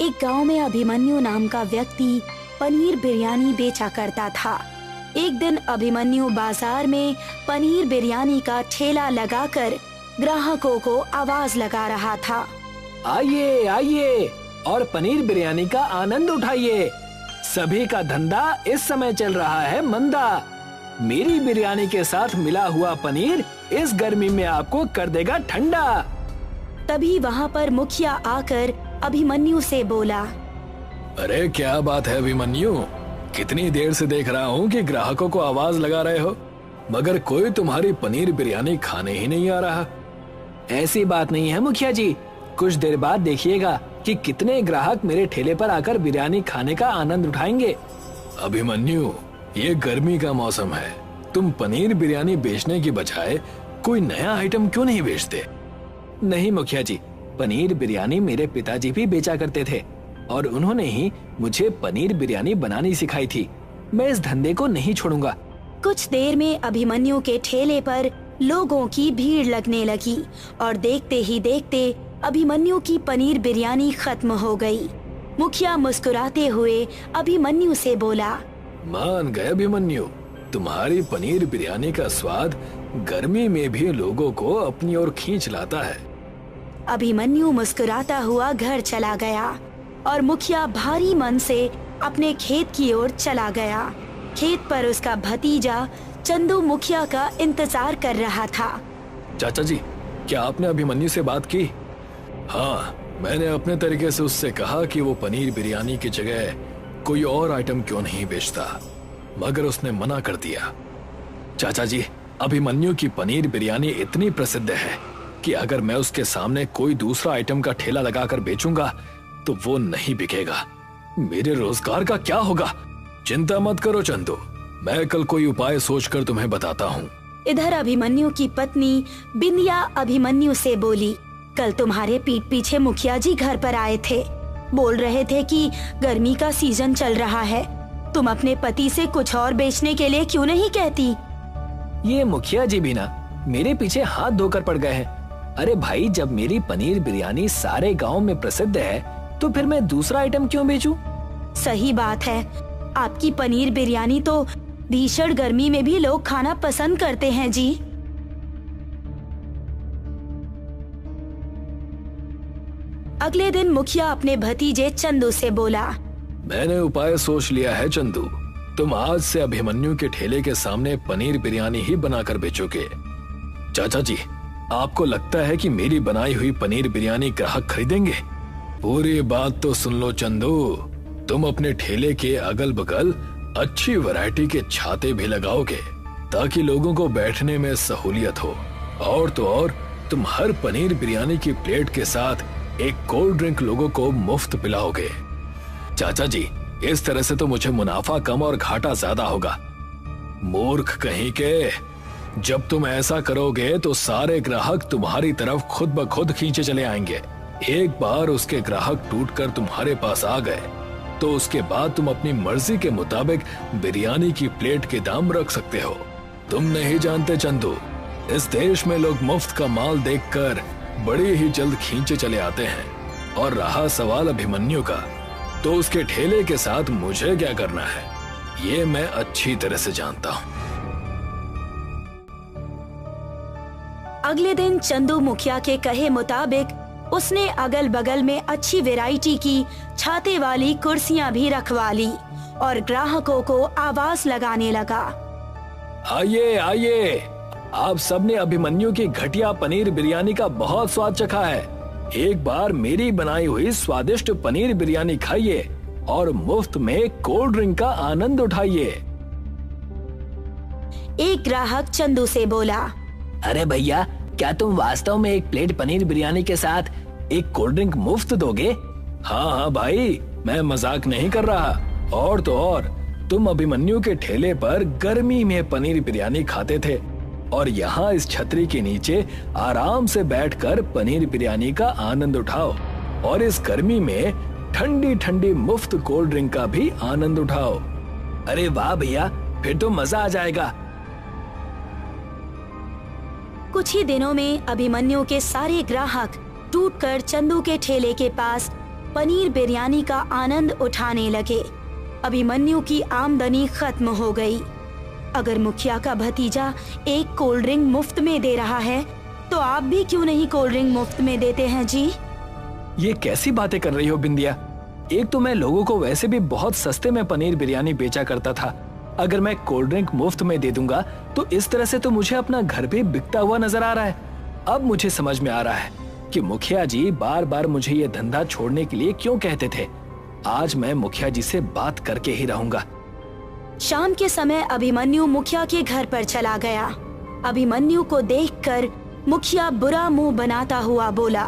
एक गांव में अभिमन्यु नाम का व्यक्ति पनीर बिरयानी बेचा करता था। एक दिन अभिमन्यु बाजार में पनीर बिरयानी का ठेला लगाकर ग्राहकों को आवाज लगा रहा था, आइए आइए और पनीर बिरयानी का आनंद उठाइए। सभी का धंधा इस समय चल रहा है मंदा। मेरी बिरयानी के साथ मिला हुआ पनीर इस गर्मी में आपको कर देगा ठंडा। तभी वहाँ पर मुखिया आकर अभिमन्यु से बोला, अरे क्या बात है अभिमन्यु, कितनी देर से देख रहा हूँ कि ग्राहकों को आवाज लगा रहे हो, मगर कोई तुम्हारी पनीर बिरयानी खाने ही नहीं आ रहा। ऐसी बात नहीं है मुखिया जी, कुछ देर बाद देखिएगा कि कितने ग्राहक मेरे ठेले पर आकर बिरयानी खाने का आनंद उठाएंगे। अभिमन्यु, ये गर्मी का मौसम है, तुम पनीर बिरयानी बेचने की बजाय कोई नया आइटम क्यों नहीं बेचते? नहीं मुखिया जी, पनीर बिरयानी मेरे पिताजी भी बेचा करते थे और उन्होंने ही मुझे पनीर बिरयानी बनानी सिखाई थी। मैं इस धंधे को नहीं छोड़ूंगा। कुछ देर में अभिमन्यु के ठेले पर लोगों की भीड़ लगने लगी और देखते ही देखते अभिमन्यु की पनीर बिरयानी खत्म हो गई। मुखिया मुस्कुराते हुए अभिमन्यु से बोला, मान गए अभिमन्यु, तुम्हारी पनीर बिरयानी का स्वाद गर्मी में भी लोगों को अपनी ओर खींच लाता है। अभिमन्यु मुस्कुराता हुआ घर चला गया और मुखिया भारी मन से अपने खेत की ओर चला गया। खेत पर उसका भतीजा चंदू मुखिया का इंतजार कर रहा था। चाचा जी, क्या आपने अभिमन्यु से बात की? हाँ, मैंने अपने तरीके से उससे कहा कि वो पनीर बिरयानी की जगह कोई और आइटम क्यों नहीं बेचता, मगर उसने मना कर दिया। चाचा जी, अभिमन्यु की पनीर बिरयानी इतनी प्रसिद्ध है कि अगर मैं उसके सामने कोई दूसरा आइटम का ठेला लगाकर बेचूंगा तो वो नहीं बिकेगा। मेरे रोजगार का क्या होगा? चिंता मत करो चंदू, मैं कल कोई उपाय सोचकर तुम्हें बताता हूँ। इधर अभिमन्यु की पत्नी बिंदिया अभिमन्यु से बोली, कल तुम्हारे पीठ पीछे मुखिया जी घर पर आए थे, बोल रहे थे कि गर्मी का सीजन चल रहा है, तुम अपने पति से कुछ और बेचने के लिए क्यों नहीं कहती? ये मुखिया जी भी ना मेरे पीछे हाथ धोकर पड़ गए हैं। अरे भाई, जब मेरी पनीर बिरयानी सारे गांव में प्रसिद्ध है तो फिर मैं दूसरा आइटम क्यों बेचूं? सही बात है, आपकी पनीर बिरयानी तो भीषण गर्मी में भी लोग खाना पसंद करते हैं जी। अगले दिन मुखिया अपने भतीजे चंदू से बोला, मैंने उपाय सोच लिया है चंदू, तुम आज से अभिमन्यु के ठेले के सामने पनीर बिरयानी ही बनाकर बेचोगे। चाचा जी, आपको लगता है कि मेरी बनाई हुई पनीर बिरयानी ग्राहक खरीदेंगे? पूरी बात तो सुन लो चंदू, तुम अपने ठेले के अगल बगल अच्छी वैरायटी के छाते भी लगाओगे ताकि लोगों को बैठने में सहूलियत हो। और तो और, तुम हर पनीर बिरयानी की प्लेट के साथ एक कोल्ड ड्रिंक लोगों को मुफ्त पिलाओगे। चाचा जी, इस तरह से तो मुझे मुनाफा कम और घाटा ज्यादा होगा। मूर्ख कहीं के, जब तुम ऐसा करोगे तो सारे ग्राहक तुम्हारी तरफ खुद ब खुद खींचे चले आएंगे। एक बार उसके ग्राहक टूटकर तुम्हारे पास आ गए तो उसके बाद तुम अपनी मर्जी के मुताबिक बिरयानी की प्लेट के दाम रख सकते हो। तुम नहीं जानते चंदू, इस देश में लोग मुफ्त का माल देखकर बड़े ही जल्द खींचे चले आते हैं। और रहा सवाल अभिमन्यु का, तो उसके ठेले के साथ मुझे क्या करना है, ये मैं अच्छी तरह से जानता हूँ। अगले दिन चंदू मुखिया के कहे मुताबिक उसने अगल बगल में अच्छी वैरायटी की छाते वाली कुर्सियां भी रखवा ली और ग्राहकों को आवाज लगाने लगा। आइए आइए, आप सबने अभिमन्यु की घटिया पनीर बिरयानी का बहुत स्वाद चखा है। एक बार मेरी बनाई हुई स्वादिष्ट पनीर बिरयानी खाइए और मुफ्त में कोल्ड ड्रिंक का आनंद उठाइए। एक ग्राहक चंदू से बोला, अरे भैया, क्या तुम वास्तव में एक प्लेट पनीर बिरयानी के साथ एक कोल्ड ड्रिंक मुफ्त दोगे? हाँ हाँ भाई, मैं मजाक नहीं कर रहा। और तो और, तुम अभिमन्यु के ठेले पर गर्मी में पनीर बिरयानी खाते थे और यहाँ इस छतरी के नीचे आराम से बैठकर पनीर बिरयानी का आनंद उठाओ और इस गर्मी में ठंडी ठंडी मुफ्त कोल्ड ड्रिंक का भी आनंद उठाओ। अरे वाह भैया, फिर तो मजा आ जाएगा। कुछ ही दिनों में अभिमन्यु के सारे ग्राहक टूटकर चंदू के ठेले के पास पनीर बिरयानी का आनंद उठाने लगे। अभिमन्यु की आमदनी खत्म हो गई। अगर मुखिया का भतीजा एक कोल्ड ड्रिंक मुफ्त में दे रहा है, तो आप भी क्यों नहीं कोल्ड ड्रिंक मुफ्त में देते हैं जी? ये कैसी बातें कर रही हो बिंदिया? एक तो मैं लोगों को वैसे भी बहुत सस्ते में पनीर बिरयानी बेचा करता था। अगर मैं कोल्ड ड्रिंक मुफ्त में दे दूंगा तो इस तरह से तो मुझे अपना घर भी बिकता हुआ नजर आ रहा है। अब मुझे समझ में आ रहा है कि मुखिया जी बार बार मुझे ये धंधा छोड़ने के लिए क्यों कहते थे। आज मैं मुखिया जी से बात करके ही रहूंगा। शाम के समय अभिमन्यु मुखिया के घर पर चला गया। अभिमन्यु को देखकर मुखिया बुरा मुंह बनाता हुआ बोला,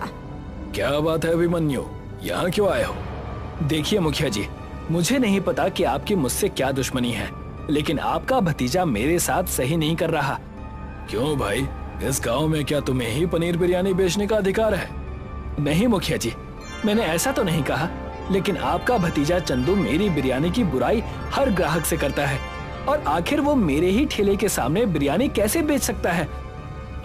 क्या बात है अभिमन्यु, यहाँ क्यों आए हो? देखिए मुखिया जी, मुझे नहीं पता कि आपकी मुझसे क्या दुश्मनी है, लेकिन आपका भतीजा मेरे साथ सही नहीं कर रहा। क्यों भाई, इस गांव में क्या तुम्हें ही पनीर बिरयानी बेचने का अधिकार है? नहीं मुखिया जी, मैंने ऐसा तो नहीं कहा, लेकिन आपका भतीजा चंदू मेरी बिरयानी की बुराई हर ग्राहक से करता है और आखिर वो मेरे ही ठेले के सामने बिरयानी कैसे बेच सकता है?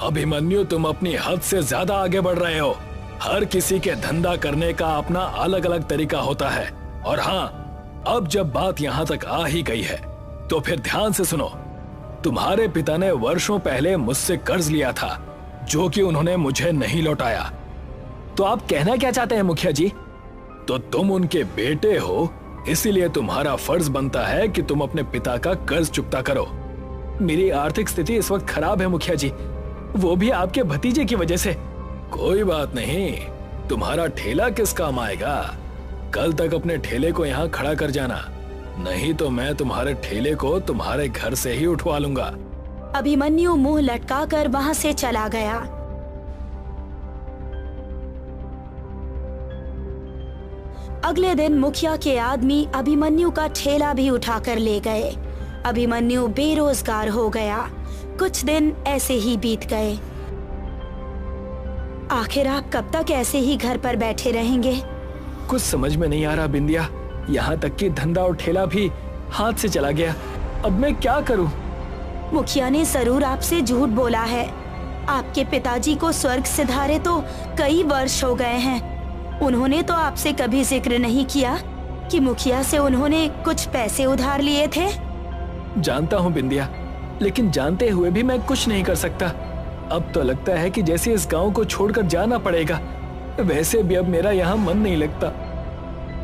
अभिमन्यु, तुम अपनी हद से ज्यादा आगे बढ़ रहे हो। हर किसी के धंधा करने का अपना अलग अलग तरीका होता है। और हाँ, अब जब बात यहाँ तक आ ही गई है तो फिर ध्यान से सुनो। तुम्हारे पिता ने वर्षों पहले मुझसे कर्ज लिया था, जो कि उन्होंने मुझे नहीं लौटाया। तो आप कहना क्या चाहते हैं मुखिया जी? तो तुम उनके बेटे हो, इसीलिए तुम्हारा फर्ज बनता है कि तुम अपने पिता का कर्ज चुकता करो। मेरी आर्थिक स्थिति इस वक्त खराब है मुखिया जी, वो भी आपके भतीजे की वजह से। कोई बात नहीं, तुम्हारा ठेला किस काम आएगा? कल तक अपने ठेले को यहाँ खड़ा कर जाना, नहीं तो मैं तुम्हारे ठेले को तुम्हारे घर से ही उठवा लूंगा। अभिमन्यु मुंह लटकाकर वहां से चला गया। अगले दिन मुखिया के आदमी अभिमन्यु का ठेला भी उठाकर ले गए। अभिमन्यु बेरोजगार हो गया। कुछ दिन ऐसे ही बीत गए। आखिर आप कब तक ऐसे ही घर पर बैठे रहेंगे? कुछ समझ में नहीं आ रहा बिंदिया, यहाँ तक कि धंधा और ठेला भी हाथ से चला गया। अब मैं क्या करूं? मुखिया ने जरूर आपसे झूठ बोला है। आपके पिताजी को स्वर्ग सिधारे तो कई वर्ष हो गए हैं। उन्होंने तो आपसे कभी जिक्र नहीं किया कि मुखिया से उन्होंने कुछ पैसे उधार लिए थे। जानता हूँ बिंदिया, लेकिन जानते हुए भी मैं कुछ नहीं कर सकता। अब तो लगता है कि जैसे इस गांव को छोड़कर जाना पड़ेगा। वैसे भी अब मेरा यहाँ मन नहीं लगता।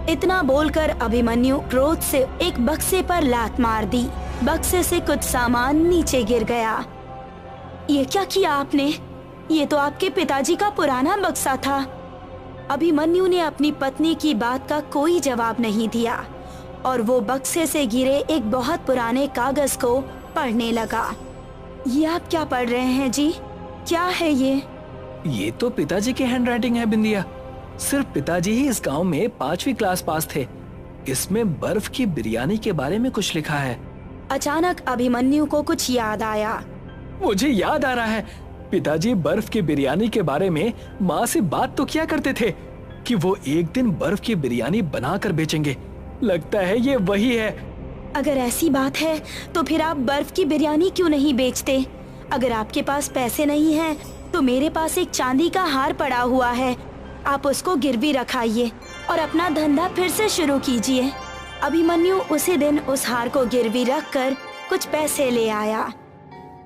इतना बोलकर अभिमन्यु क्रोध से एक बक्से पर लात मार दी। बक्से से कुछ सामान नीचे गिर गया। ये क्या किया आपने? ये तो आपके पिताजी का पुराना बक्सा था। अभिमन्यु ने अपनी पत्नी की बात का कोई जवाब नहीं दिया और वो बक्से से गिरे एक बहुत पुराने कागज को पढ़ने लगा। ये आप क्या पढ़ रहे हैं जी? क्या है ये? ये तो पिताजी की हैंडराइटिंग है बिंदिया। सिर्फ पिताजी ही इस गांव में 5वीं क्लास पास थे। इसमें बर्फ की बिरयानी के बारे में कुछ लिखा है। अचानक अभिमन्यु को कुछ याद आया। मुझे याद आ रहा है, पिताजी बर्फ की बिरयानी के बारे में माँ से बात तो किया करते थे कि वो एक दिन बर्फ की बिरयानी बनाकर बेचेंगे। लगता है ये वही है। अगर ऐसी बात है तो फिर आप बर्फ की बिरयानी क्यों नहीं बेचते? अगर आपके पास पैसे नहीं हैं तो मेरे पास एक चांदी का हार पड़ा हुआ है, आप उसको गिरवी रखाइए और अपना धंधा फिर से शुरू कीजिए। अभिमन्यु उसी दिन उस हार को गिरवी रखकर कुछ पैसे ले आया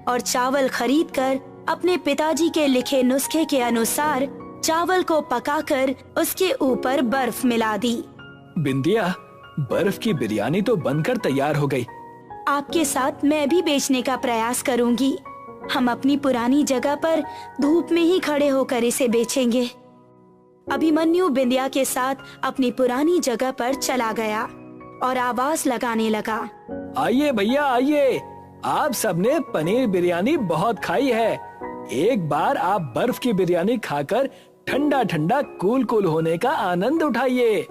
और चावल खरीदकर अपने पिताजी के लिखे नुस्खे के अनुसार चावल को पकाकर उसके ऊपर बर्फ मिला दी। बिंदिया, बर्फ की बिरयानी तो बनकर तैयार हो गई। आपके साथ मैं भी बेचने का प्रयास करूंगी। हम अपनी पुरानी जगह पर धूप में ही खड़े होकर इसे बेचेंगे। अभिमन्यु बिंदिया के साथ अपनी पुरानी जगह पर चला गया और आवाज लगाने लगा, आइए भैया आइए, आप सबने पनीर बिरयानी बहुत खाई है। एक बार आप बर्फ की बिरयानी खाकर ठंडा ठंडा कूल कूल होने का आनंद उठाइए।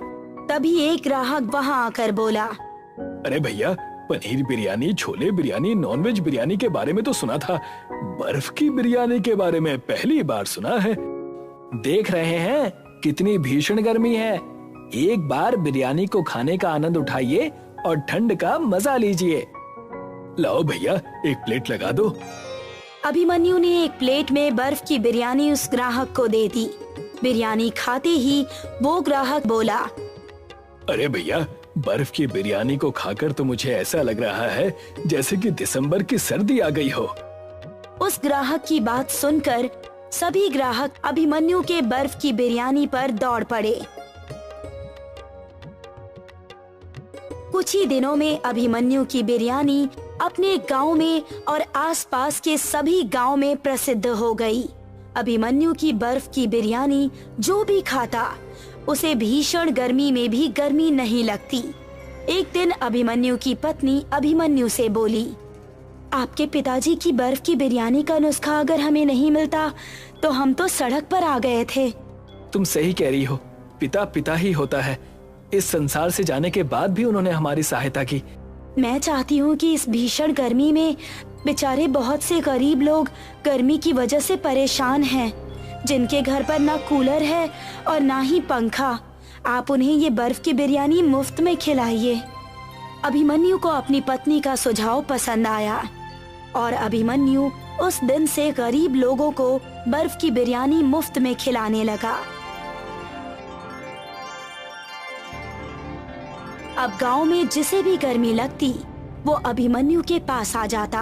तभी एक ग्राहक वहां आकर बोला, अरे भैया, पनीर बिरयानी, छोले बिरयानी, नॉनवेज बिरयानी के बारे में तो सुना था, बर्फ की बिरयानी के बारे में पहली बार सुना है। देख रहे हैं कितनी भीषण गर्मी है। एक बार बिरयानी को खाने का आनंद उठाइए और ठंड का मजा लीजिए। लाओ भैया, एक प्लेट लगा दो। अभिमन्यु ने एक प्लेट में बर्फ की बिरयानी उस ग्राहक को दे दी। बिरयानी खाते ही वो ग्राहक बोला, अरे भैया, बर्फ की बिरयानी को खाकर तो मुझे ऐसा लग रहा है जैसे कि दिसंबर की सर्दी आ गई हो। उस ग्राहक की बात सुनकर सभी ग्राहक अभिमन्यु के बर्फ की बिरयानी पर दौड़ पड़े। कुछ ही दिनों में अभिमन्यु की बिरयानी अपने गांव में और आसपास के सभी गांव में प्रसिद्ध हो गई। अभिमन्यु की बर्फ की बिरयानी जो भी खाता उसे भीषण गर्मी में भी गर्मी नहीं लगती। एक दिन अभिमन्यु की पत्नी अभिमन्यु से बोली, आपके पिताजी की बर्फ की बिरयानी का नुस्खा अगर हमें नहीं मिलता तो हम तो सड़क पर आ गए थे। तुम सही कह रही हो, पिता पिता ही होता है। इस संसार से जाने के बाद भी उन्होंने हमारी सहायता की। मैं चाहती हूँ कि इस भीषण गर्मी में बेचारे बहुत से गरीब लोग गर्मी की वजह से परेशान हैं, जिनके घर पर ना कूलर है और ना ही पंखा, आप उन्हें ये बर्फ की बिरयानी मुफ्त में खिलाइए। अभिमन्यु को अपनी पत्नी का सुझाव पसंद आया और अभिमन्यु उस दिन से गरीब लोगों को बर्फ की बिरयानी मुफ्त में खिलाने लगा। अब गांव में जिसे भी गर्मी लगती वो अभिमन्यु के पास आ जाता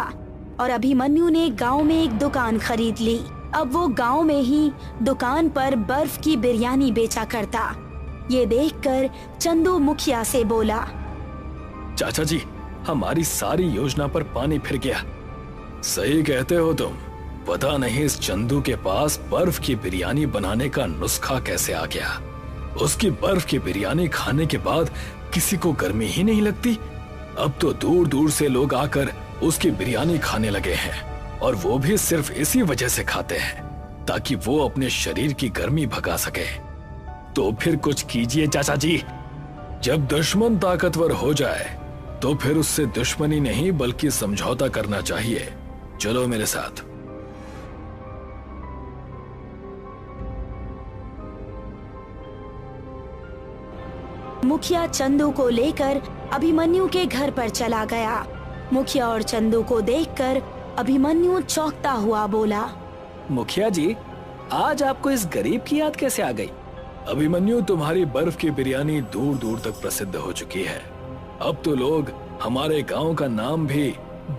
और अभिमन्यु ने गांव में एक दुकान खरीद ली। अब वो गांव में ही दुकान पर बर्फ की बिरयानी बेचा करता। ये देखकर चंदू मुखिया से बोला, चाचा जी, हमारी सारी योजना पर पानी फिर गया। सही कहते हो तुम, पता नहीं इस चंदू के पास बर्फ की बिरयानी बनाने का नुस्खा कैसे आ गया। उसकी बर्फ की बिरयानी खाने के बाद किसी को गर्मी ही नहीं लगती। अब तो दूर दूर से लोग आकर उसकी बिरयानी खाने लगे हैं और वो भी सिर्फ इसी वजह से खाते हैं ताकि वो अपने शरीर की गर्मी भगा सके। तो फिर कुछ कीजिए चाचा जी। जब दुश्मन ताकतवर हो जाए तो फिर उससे दुश्मनी नहीं बल्कि समझौता करना चाहिए। चलो मेरे साथ। मुखिया चंदू को लेकर अभिमन्यु के घर पर चला गया। मुखिया और चंदू को देखकर अभिमन्यु चौंकता हुआ बोला, मुखिया जी, आज आपको इस गरीब की याद कैसे आ गई? अभिमन्यु, तुम्हारी बर्फ की बिरयानी दूर दूर तक प्रसिद्ध हो चुकी है। अब तो लोग हमारे गांव का नाम भी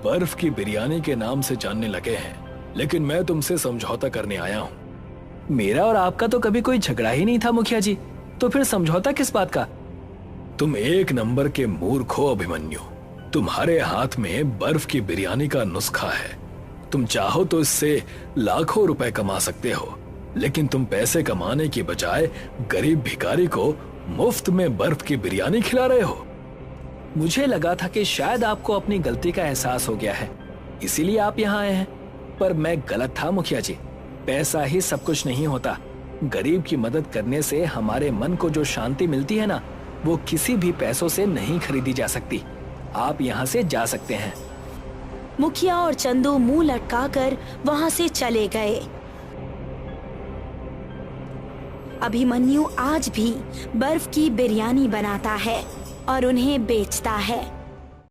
बर्फ की बिरयानी के नाम से जानने लगे हैं, लेकिन मैं तुमसे समझौता करने आया हूँ। मेरा और आपका तो कभी कोई झगड़ा ही नहीं था मुखिया जी, तो फिर समझौता किस बात का? तुम एक नंबर के मूर्ख हो अभिमन्यु। तुम्हारे हाथ में बर्फ की बिरयानी का नुस्खा है। तुम चाहो तो इससे लाखों रुपए कमा सकते हो, लेकिन तुम पैसे कमाने की बजाय गरीब भिखारी को मुफ्त में बर्फ की बिरयानी खिला रहे हो। मुझे लगा था कि शायद आपको अपनी गलती का एहसास हो गया है, इसीलिए आप यहाँ आए हैं, पर मैं गलत था मुखिया जी। पैसा ही सब कुछ नहीं होता। गरीब की मदद करने से हमारे मन को जो शांति मिलती है ना, वो किसी भी पैसों से नहीं खरीदी जा सकती। आप यहाँ से जा सकते हैं। मुखिया और चंदू मुंह लटकाकर वहाँ से चले गए। अभिमन्यु आज भी बर्फ की बिरयानी बनाता है और उन्हें बेचता है।